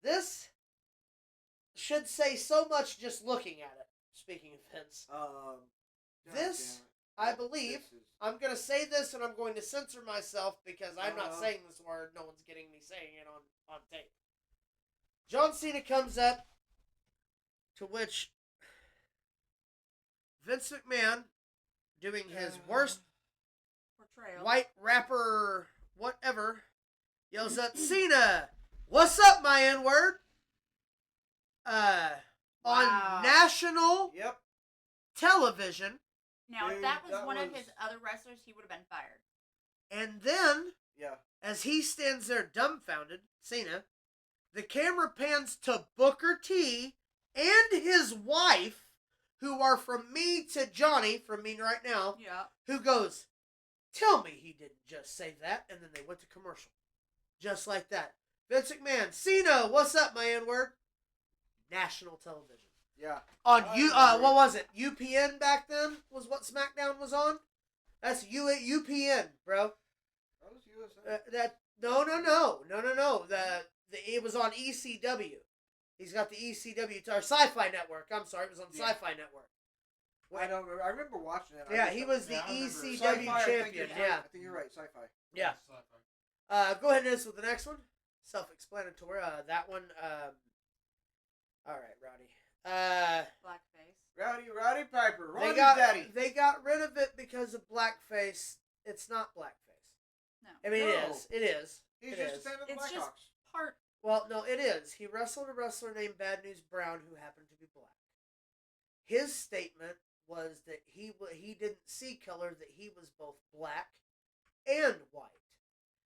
This should say so much just looking at it. Speaking of Vince. This, I believe, I'm going to say this and I'm going to censor myself because I'm not saying this word. No one's getting me saying it on tape. John Cena comes up, to which Vince McMahon, doing his worst portrayal, white rapper whatever, yells at Cena, "What's up, my N-word?" On national television. Now, if that was one of his other wrestlers, he would have been fired. And then, as he stands there dumbfounded, Cena, the camera pans to Booker T and his wife, who are from me to Johnny, from me right now, who goes, Tell me he didn't just say that, and then they went to commercial. Just like that. Vince McMahon, Cena, what's up, my N-word? National television. Yeah. On what was it? UPN back then was what SmackDown was on? That's UPN, bro. That was USA. No. It was on ECW. He's got the ECW or Sci-Fi Network. I'm sorry, it was on Sci-Fi Network. I don't remember. I remember watching it. Yeah, he was the ECW champion. I think you're right. Sci-fi. Yeah. Go ahead and hit us with the next one. Self-explanatory. That one. All right, Roddy. Blackface. Roddy Piper. Roddy Daddy. Daddy. They got rid of it because of blackface. It's not blackface. No. I mean, it is. He's just a fan of the It's just Blackhawks. part. Well, no, it is. He wrestled a wrestler named Bad News Brown who happened to be black. His statement was that he didn't see color, that he was both black and white.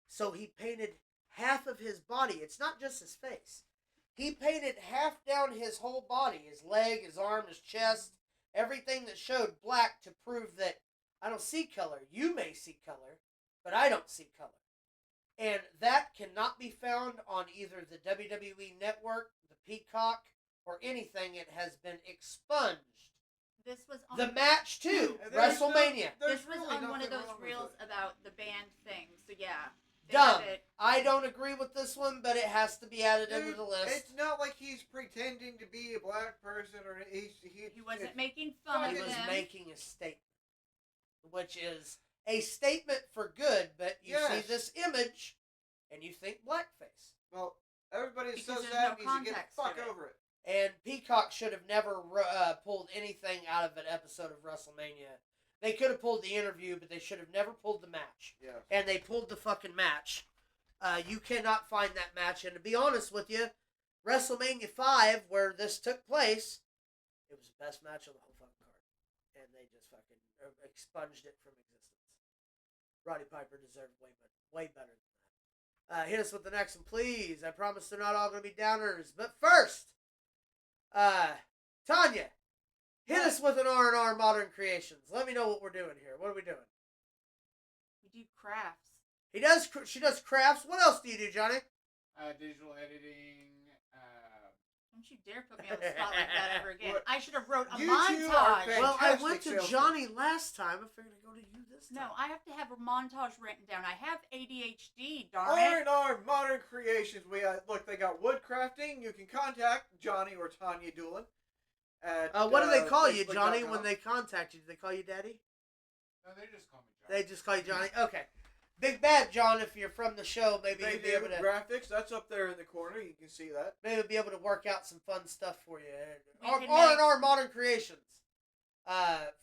So he painted half of his body. It's not just his face. He painted half down his whole body, his leg, his arm, his chest, everything that showed black to prove that I don't see color. You may see color, but I don't see color. And that cannot be found on either the WWE Network, the Peacock, or anything. It has been expunged. This was on The match, too. There's WrestleMania. This was really on one of nothing those wrong with reels it. about the band thing. So yeah. They Dumb. have it. I don't agree with this one, but it has to be added into Dude, the list. It's not like he's pretending to be a black person or he wasn't making fun He of was them. making a statement, which is a statement for good, but you see this image and you think blackface. Well, everybody Because says there's that no needs to get context the fuck to it. over it. And Peacock should have never pulled anything out of an episode of WrestleMania. They could have pulled the interview, but they should have never pulled the match. Yeah. And they pulled the fucking match. You cannot find that match. And to be honest with you, WrestleMania 5, where this took place, it was the best match on the whole fucking card. And they just fucking expunged it from existence. Roddy Piper deserved way better than that. Hit us with the next one, please. I promise they're not all going to be downers. But first, Tanya, hit us with an R&R Modern Creations. Let me know what we're doing here. What are we doing? We do crafts. She does crafts. What else do you do, Johnny? Digital editing. Don't you dare put me on the spot like that ever again. What? I should have wrote a You two are montage. Well, I Fantastic went to salesman. Johnny last time. I figured I'd go to you this time. No, I have to have a montage written down. I have ADHD, darn it. R&R Modern Creations. We look, they got wood crafting. You can contact Johnny or Tanya Doolin. At, What do they call you, Facebook.com. Johnny, when they contact you? Do they call you Daddy? No, they just call me John. They just call you Johnny? Okay. Big Bad John, if you're from the show, maybe They you'd be do able to graphics. That's up there in the corner. You can see that. be able to work out some fun stuff for you. We can R&R Modern Creations.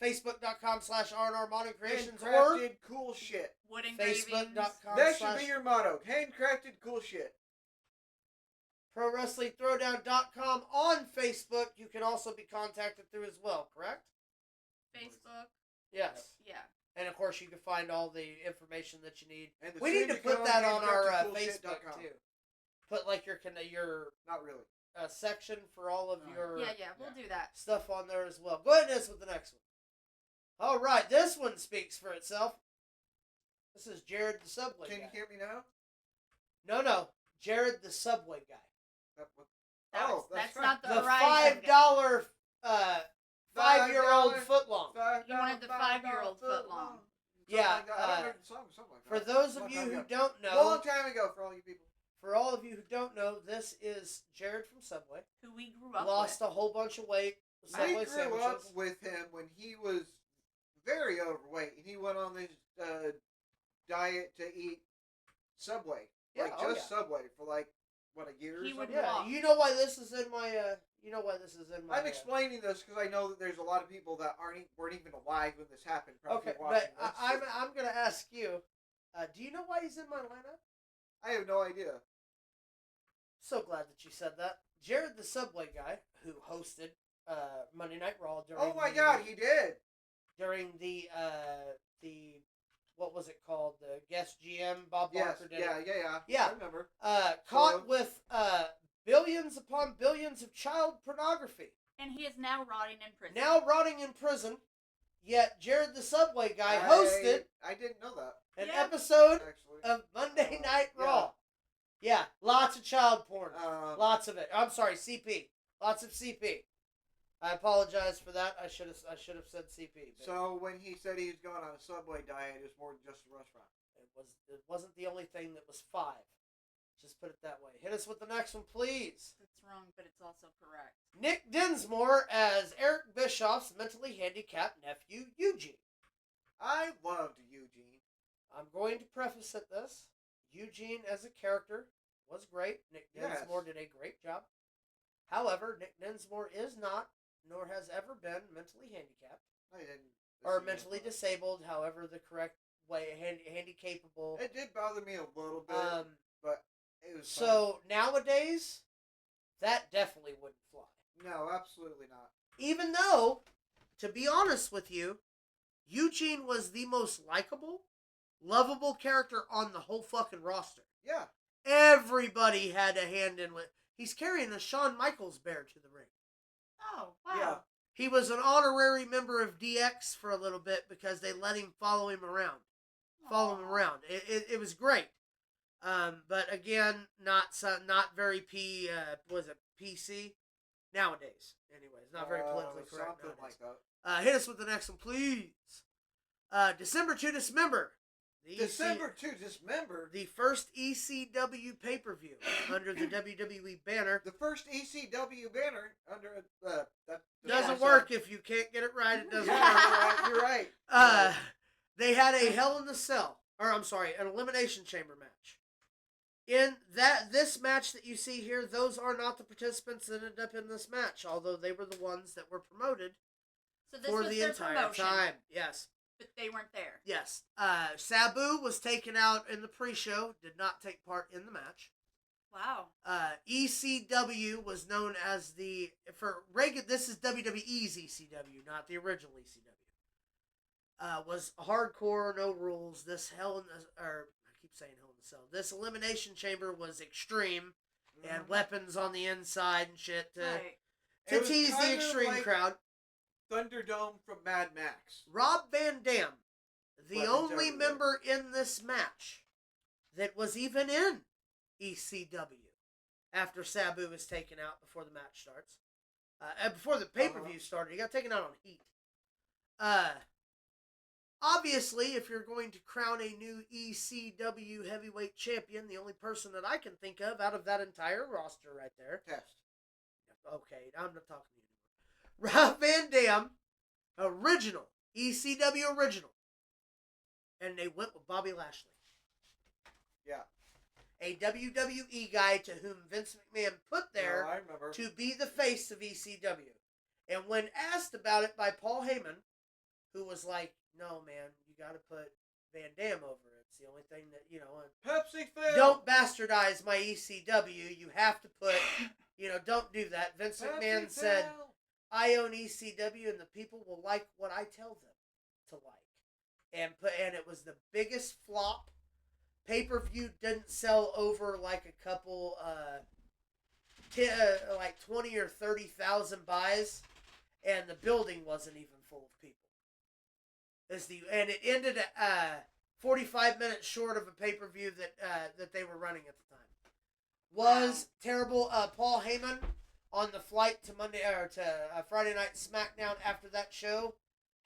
Facebook.com/R&R Modern Creations or Handcrafted cool shit. Wood engravings. Facebook.com That should be your motto. Handcrafted cool shit. ProWrestlingThrowdown.com on Facebook. You can also be contacted through as well, correct? Facebook. Yes. Yeah. And of course, you can find all the information that you need. And the We need to put soon-to-come that on our handcraftedcoolshit.com. Facebook too. Put like your Not really. section for all of your Yeah, we'll do that. stuff on there as well. Go ahead and hit us with the next one. All right, this one speaks for itself. This is Jared the Subway Can guy. you hear me now? No, Jared the Subway guy. That's right. not the The Horizon guy. $5 5-year-old footlong. You wanted the 5-year-old footlong. Yeah, I don't remember the song. Something like For that. those Long of you time who ago. don't know, Long time ago, for all you people. for all of you who don't know, this is Jared from Subway. Who we grew up Lost with. a whole bunch of weight. with I Subway grew up sandwiches. with him when he was very overweight, and he went on this diet to eat Subway, Yeah, like oh just yeah. Subway for like what, a year or He would something. Yeah, walk. you know why this is in my. I'm explaining this because I know that there's a lot of people that weren't even alive when this happened. Probably Okay, watching but this. I'm gonna ask you. Do you know why he's in my lineup? I have no idea. So glad that you said that. Jared the Subway guy, who hosted Monday Night Raw during. Oh my God, he did. During the what was it called? The guest GM Bob Yes, Barker did. yeah. I remember. Caught with billions upon billions of child pornography. And he is now rotting in prison. Now rotting in prison. Yet Jared the Subway guy hosted I didn't know that. an Yeah. episode Actually, of Monday Night yeah. Raw. Yeah, lots of child porn. Um, Lots of it. I'm sorry, CP. Lots of CP. I apologize for that. I should have said CP. But so when he said he was going on a Subway diet, it was more than just a restaurant. it wasn't the only thing that was 5. Just put it that way. Hit us with the next one, please. It's wrong, but it's also correct. Nick Dinsmore as Eric Bischoff's mentally handicapped nephew, Eugen. I loved Eugene. I'm going to preface it this. Eugene as a character was great. Nick Dinsmore did a great job. However, Nick Dinsmore is not, nor has ever been, mentally handicapped. I didn't. Or mentally disabled, however the correct way, handy-capable. It did bother me a little bit, but it was So, nowadays, that definitely wouldn't fly. fine. No, absolutely not. Even though, to be honest with you, Eugene was the most likable, lovable character on the whole fucking roster. Yeah. Everybody had a hand in with. He's carrying a Shawn Michaels bear to the ring. Oh, wow. Yeah. He was an honorary member of DX for a little bit because they let him follow him around. It was great. But again, not very PC nowadays. Anyways, not very politically correct Something nowadays. like that. Hit us with the next one, please. December to Dismember. December to Dismember. The first ECW pay-per-view under the WWE banner. The first ECW banner under that Doesn't work if you can't get it right. It doesn't work. You're right. They had a Hell in the Cell, an Elimination Chamber match. In this match that you see here, those are not the participants that ended up in this match, although they were the ones that were promoted So this for was the their entire promotion, time. Yes. but they weren't there. Yes. Sabu was taken out in the pre-show, did not take part in the match. Wow. ECW was known as this is WWE's ECW, not the original ECW. Was hardcore, no rules. This This Elimination Chamber was extreme and weapons on the inside and shit to It was tease the kinda extreme like crowd. Thunderdome from Mad Max. Rob Van Dam, the Weapons only everywhere. member in this match that was even in ECW after Sabu was taken out before the match starts. Before the pay-per-view started, he got taken out on heat. Obviously, if you're going to crown a new ECW heavyweight champion, the only person that I can think of out of that entire roster right there. Test. Okay, I'm not talking to you anymore. Rob Van Dam, original, ECW original. And they went with Bobby Lashley. Yeah. A WWE guy to whom Vince McMahon put there I remember. to be the face of ECW. And when asked about it by Paul Heyman, who was like, no, man, you got to put Van Dam over it. It's the only thing that, Pepsi Phil. don't bastardize my ECW. You have to put, don't do that. Vince Pepsi McMahon Phil. said, I own ECW and the people will like what I tell them to like. And it was the biggest flop. Pay-per-view didn't sell over like a couple, like 20 or 30,000 buys, and the building wasn't even full of people. And it ended at 45 minutes short of a pay-per-view that they were running at the time. Was terrible. Paul Heyman on the flight to Friday Night SmackDown after that show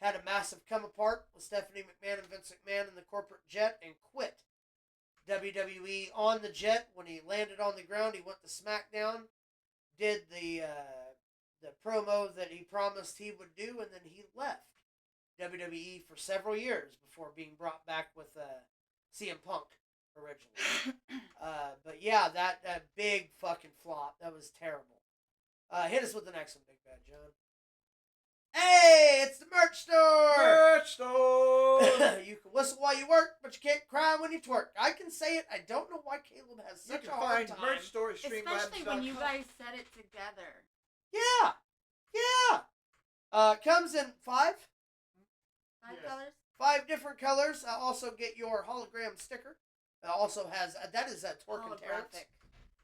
had a massive come apart with Stephanie McMahon and Vince McMahon in the corporate jet and quit WWE on the jet. When he landed on the ground, he went to SmackDown, did the promo that he promised he would do, and then he left WWE for several years before being brought back with CM Punk originally. But yeah, that big fucking flop. That was terrible. Hit us with the next one, Big Bad John. Hey, it's the merch store! Merch store! You can whistle while you work, but you can't cry when you twerk. I can say it. I don't know why Caleb has You such can a hard find time. merch store at Especially streamlabs.com. when you guys said it together. Yeah. Comes in 5 Five Yes. colors? 5 different colors. Also get your hologram sticker. Also has that is a twerk and Terrence. Holographic.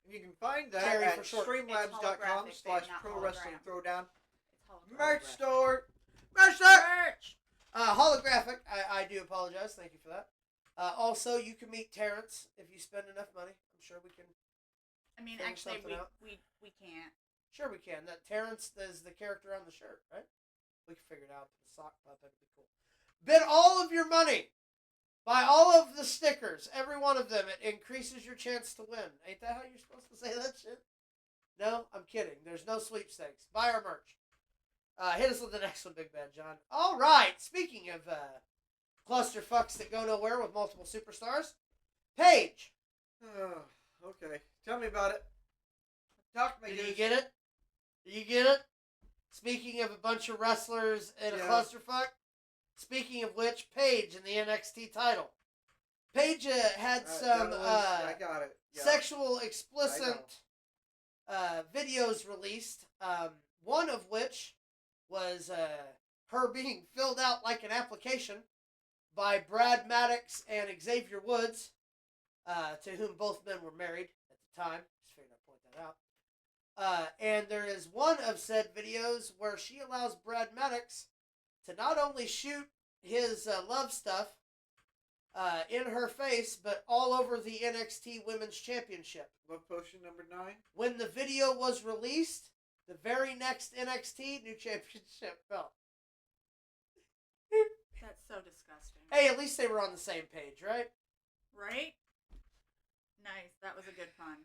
And you can find that Terry at for short. streamlabs.com It's holographic, not /pro wrestling hologram. throwdown. It's holographic. Merch store! Merch store. Merch! Holographic. I do apologize. Thank you for that. Also, you can meet Terrence if you spend enough money. I'm sure we can. I mean, figure actually, something out. we can't. Sure, we can. That Terrence is the character on the shirt, right? We can figure it out. Put a sock puppet. That'd be cool. Bid all of your money. Buy all of the stickers. Every one of them. It increases your chance to win. Ain't that how you're supposed to say that shit? No, I'm kidding. There's no sweepstakes. Buy our merch. Hit us with the next one, Big Bad John. All right. Speaking of clusterfucks that go nowhere with multiple superstars, Paige. Oh, okay. Tell me about it. Talk to me. Did you get it? Did you get it? Speaking of a bunch of wrestlers in a clusterfuck, speaking of which, Paige in the NXT title. Paige had some I got it. Yeah. sexual explicit videos released, one of which was her being filled out like an application by Brad Maddox and Xavier Woods, to whom both men were married at the time. Just figured I'd point that out. And there is one of said videos where she allows Brad Maddox to not only shoot his love stuff in her face, but all over the NXT Women's Championship. Love Potion number 9. When the video was released, the very next NXT new championship belt. That's so disgusting. Hey, at least they were on the same page, right? Right? Nice. That was a good pun.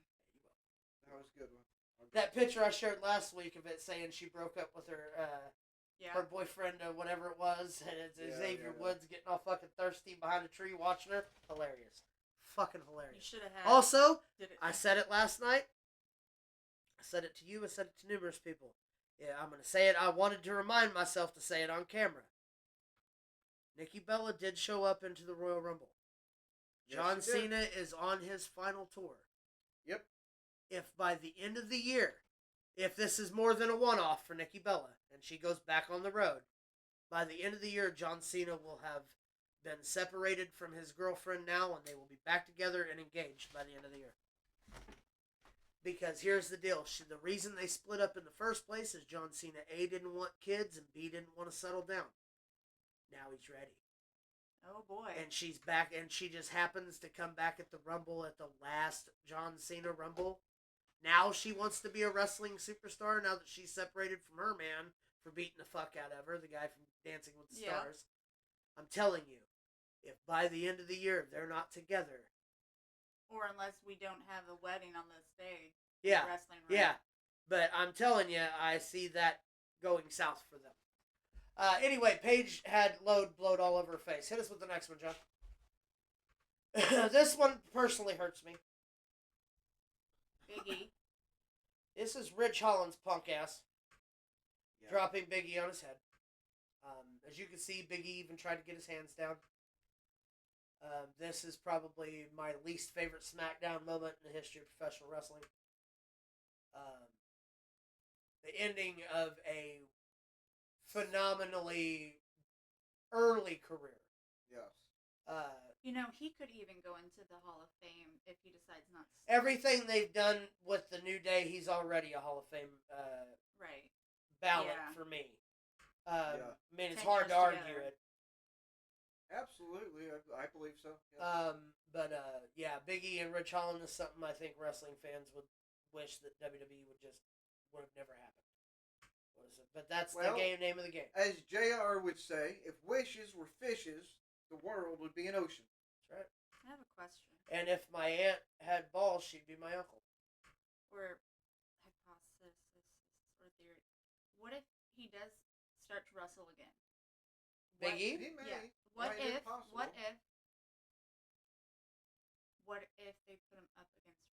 That was a good one. Okay. That picture I shared last week of it saying she broke up with her her boyfriend or whatever it was, and it's Xavier Woods getting all fucking thirsty behind a tree watching her. Hilarious. Fucking hilarious. You should have had. Also, I said it last night. I said it to you. I said it to numerous people. Yeah, I'm going to say it. I wanted to remind myself to say it on camera. Nikki Bella did show up into the Royal Rumble. Yes, John Cena is on his final tour. Yep. If by the end of the year, if this is more than a one-off for Nikki Bella, and she goes back on the road, by the end of the year, John Cena will have been separated from his girlfriend now, and they will be back together and engaged by the end of the year. Because here's the deal. The reason they split up in the first place is John Cena, A, didn't want kids, and B, didn't want to settle down. Now he's ready. Oh, boy. And she's back, and she just happens to come back at the Rumble, at the last John Cena Rumble. Now she wants to be a wrestling superstar now that she's separated from her man for beating the fuck out of her, the guy from Dancing with the Stars. I'm telling you, if by the end of the year they're not together. Or unless we don't have a wedding on the stage. Yeah. Wrestling Yeah. But I'm telling you, I see that going south for them. Anyway, Paige had load blowed all over her face. Hit us with the next one, John. This one personally hurts me. Big E. This is Ridge Holland's punk ass. Yeah. Dropping Big E on his head. As you can see, Big E even tried to get his hands down. This is probably my least favorite SmackDown moment in the history of professional wrestling. The ending of a phenomenally early career. Yes. He could even go into the Hall of Fame if he decides not to. Everything they've done with the New Day, he's already a Hall of Fame right. ballot for me. I mean, it's 10 hard to years argue together. it. Absolutely. I believe so. Yes. Big E and Ridge Holland is something I think wrestling fans would wish that WWE would have never happened. But that's the name of the game. As JR would say, if wishes were fishes, the world would be an ocean. That's right. I have a question. And if my aunt had balls, she'd be my uncle. Or hypothesis or theory. What if he does start to wrestle again? Big E? He may. Yeah. What if they put him up against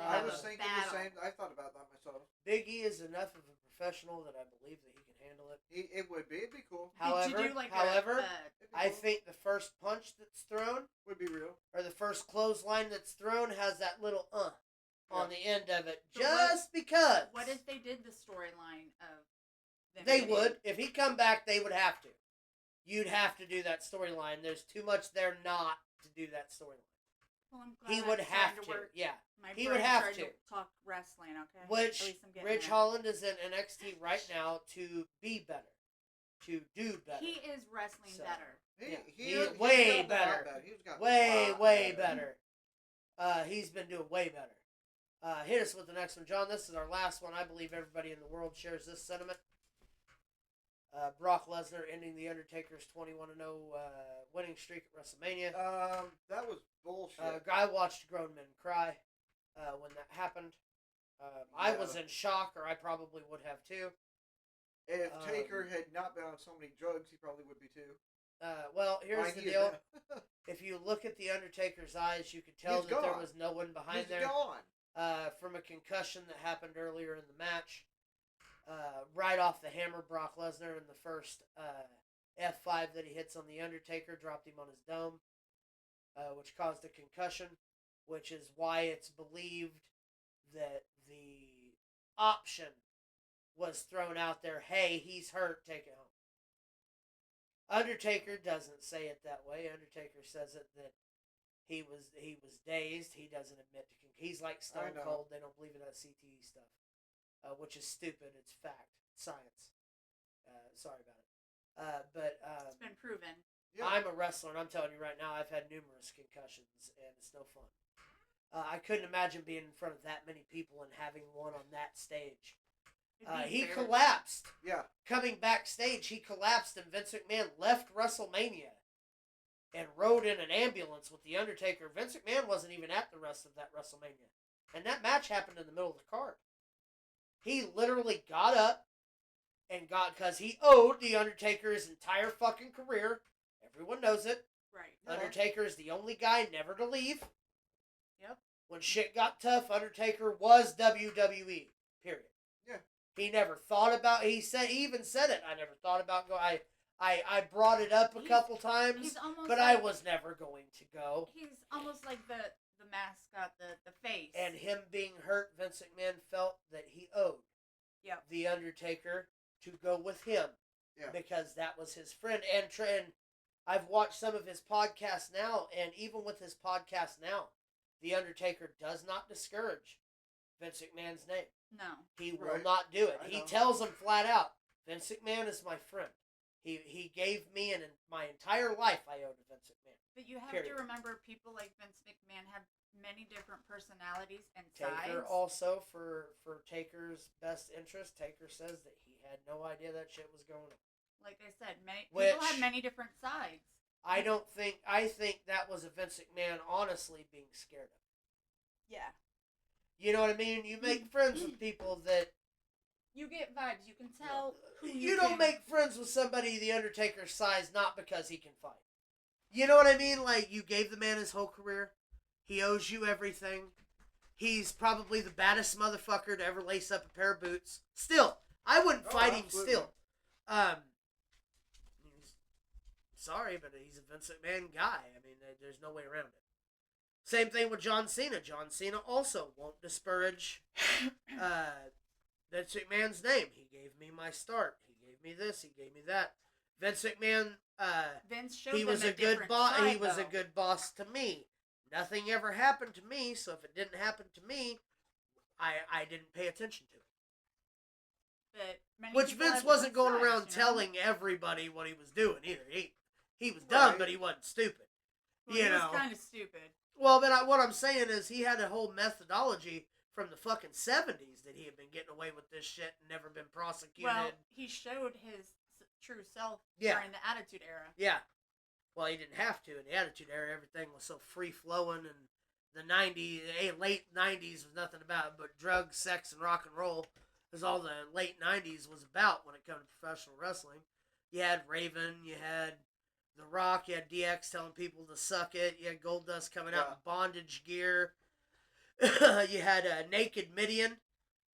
I was thinking the same. I thought about that myself. Big E is enough of a professional that I believe that he can handle it. It would be. It'd be cool. However, I think the first punch that's thrown would be real. Or the first clothesline that's thrown has that little on the end of it. Just because. What if they did the storyline of them? They would. If he come back, they would have to. You'd have to do that storyline. There's too much there not to do that storyline. Well, I'm glad he would have to. Yeah. He would have to. Talk wrestling, okay? Which Ridge Holland is in NXT right now to be better. to do better. He is wrestling So, better. He has way gotten a lot better. He's gotten Way, a lot way better. He's been doing way better. Hit us with the next one, John. This is our last one. I believe everybody in the world shares this sentiment. Brock Lesnar ending the Undertaker's 21-0 winning streak at WrestleMania. That was bullshit. I watched grown men cry when that happened. I was in shock, or I probably would have too. If Taker had not been on so many drugs, he probably would be too. Well, here's the deal. If you look at the Undertaker's eyes, you could tell that there was no one behind there. He's gone. From a concussion that happened earlier in the match. Right off the hammer, Brock Lesnar in the first F5 that he hits on the Undertaker dropped him on his dome, which caused a concussion, which is why it's believed that the option was thrown out there, hey, he's hurt, take it home. Undertaker doesn't say it that way. Undertaker says it that he was dazed. He doesn't admit to he's like Stone Cold. They don't believe in that CTE stuff. Which is stupid. It's fact. Science. Sorry about it. But it's been proven. I'm a wrestler, and I'm telling you right now, I've had numerous concussions, and it's no fun. I couldn't imagine being in front of that many people and having one on that stage. He collapsed. Yeah. Coming backstage, he collapsed, and Vince McMahon left WrestleMania and rode in an ambulance with The Undertaker. Vince McMahon wasn't even at the rest of that WrestleMania. And that match happened in the middle of the card. He literally got up and because he owed The Undertaker his entire fucking career. Everyone knows it. Right. Undertaker is the only guy never to leave. Yep. When shit got tough, Undertaker was WWE. Period. Yeah. He never thought about. He even said it. I never thought about going. I brought it up a couple times, but I was never going to go. He's almost like the mascot, the face. And him being hurt, Vince McMahon felt that he owed The Undertaker to go with him because that was his friend. And I've watched some of his podcasts now, and even with his podcast now, The Undertaker does not discourage Vince McMahon's name. No. He will not do it. He tells him flat out, Vince McMahon is my friend. He gave me my entire life I owe to Vince McMahon. But you have to remember, people like Vince McMahon have many different personalities and Taker sides. also, for Taker's best interest, Taker says that he had no idea that shit was going on. Like I said, people have many different sides. I think that was a Vince McMahon honestly being scared of. Yeah. You know what I mean? You make friends with people that... You get vibes. You can tell who you don't make friends with somebody The Undertaker's size not because he can fight. You know what I mean? Like, you gave the man his whole career. He owes you everything. He's probably the baddest motherfucker to ever lace up a pair of boots. Still, I wouldn't fight him still. Sorry, but he's a Vince McMahon guy. I mean, there's no way around it. Same thing with John Cena. John Cena also won't disparage Vince McMahon's name. He gave me my start. He gave me this. He gave me that. Vince McMahon. Vince showed he was them a good boss. side, He was though. a good boss to me. Nothing ever happened to me, so if it didn't happen to me, I didn't pay attention to it. But which Vince wasn't going around telling everybody what he was doing either. He was dumb, but he wasn't stupid. Well, he was kind of stupid. Well, but what I'm saying is he had a whole methodology from the fucking 70s that he had been getting away with this shit and never been prosecuted. Well, he showed his true self during the Attitude Era. Yeah. Well, he didn't have to. In the Attitude Era, everything was so free-flowing, and the late 90s was nothing about it but drugs, sex, and rock and roll. Because all the late 90s was about when it came to professional wrestling. You had Raven, you had The Rock, you had DX telling people to suck it, you had Goldust coming out in bondage gear. You had a naked Midian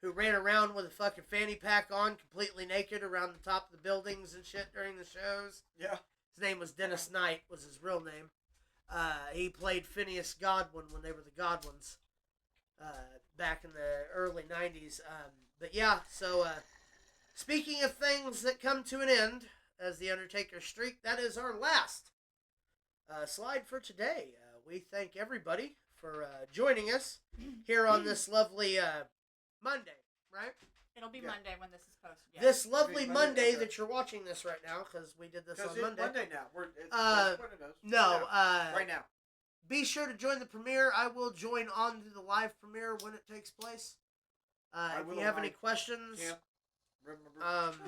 who ran around with a fucking fanny pack on, completely naked around the top of the buildings and shit during the shows. Yeah. His name was Dennis Knight, was his real name. He played Phineas Godwin when they were the Godwins back in the early 90s. But yeah, so speaking of things that come to an end, as the Undertaker streak, that is our last slide for today. We thank everybody for joining us here on this lovely Monday, right? It'll be Monday when this is posted. Yeah. This lovely Monday, Monday okay. that you're watching this right now, because we did this on Because it's Monday. Monday now. That's what it is. No, right now. Be sure to join the premiere. I will join on to the live premiere when it takes place. If you have any questions, Can't remember.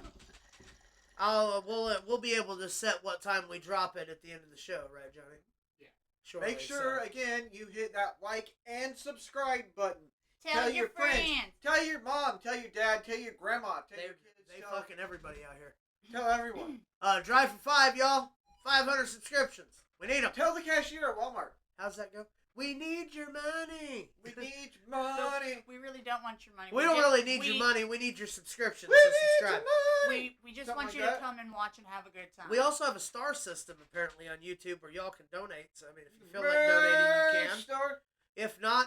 we'll be able to set what time we drop it at the end of the show, right, Johnny? Yeah. Shortly, Make sure, so. again, you hit that like and subscribe button. Tell your friends. Tell your mom. Tell your dad. Tell your grandma. Tell your kids. They fucking everybody out here. Tell everyone. Drive for 5, y'all. 500 subscriptions. We need them. Tell the cashier at Walmart. How's that go? We need your money. We need your money. We really don't want your money. We don't really need your money. We need your subscriptions. We So need subscribe. your money. We just Something want you like to that. come and watch and have a good time. We also have a star system apparently on YouTube where y'all can donate. So I mean, if you feel like donating, you can. Store. If not,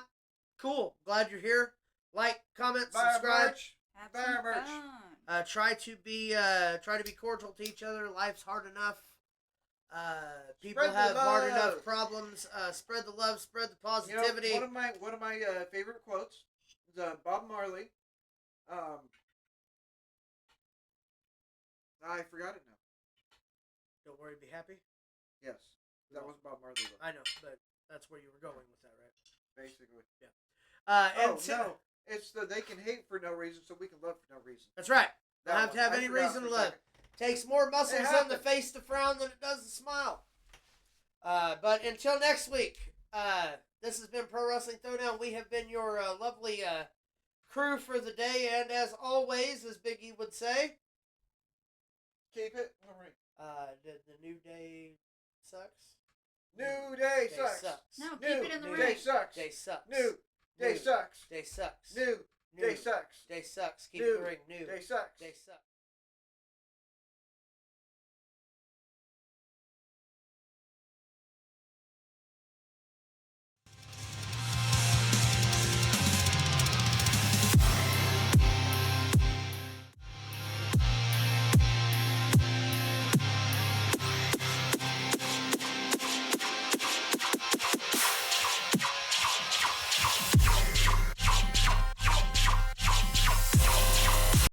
cool. Glad you're here. Like, comment, Buy subscribe. merch. have Buy some merch. fun. Try to be cordial to each other. Life's hard enough. People Spread the have hard love. enough problems. Spread the love. Spread the You know, positivity. one of my favorite quotes is Bob Marley. I forgot it now. Don't worry, be happy. Yes, that was Bob Marley. Though, I know, but that's where you were going with that, right? basically. And Oh no, it's they can hate for no reason, so we can love for no reason. That's right. That Don't have one. to have I any forgot reason for to a live. second. Takes more muscles It on the happens. face to frown than it does to smile. But until next week, this has been Pro Wrestling Throwdown. We have been your lovely crew for the day, and as always, as Big E would say, Keep it. All right. the new day sucks. New day sucks. No, New keep it in the day ring. sucks. Day sucks. New day sucks. Day sucks. New day sucks. Day sucks. Keep New it in the ring. New day sucks. Day sucks.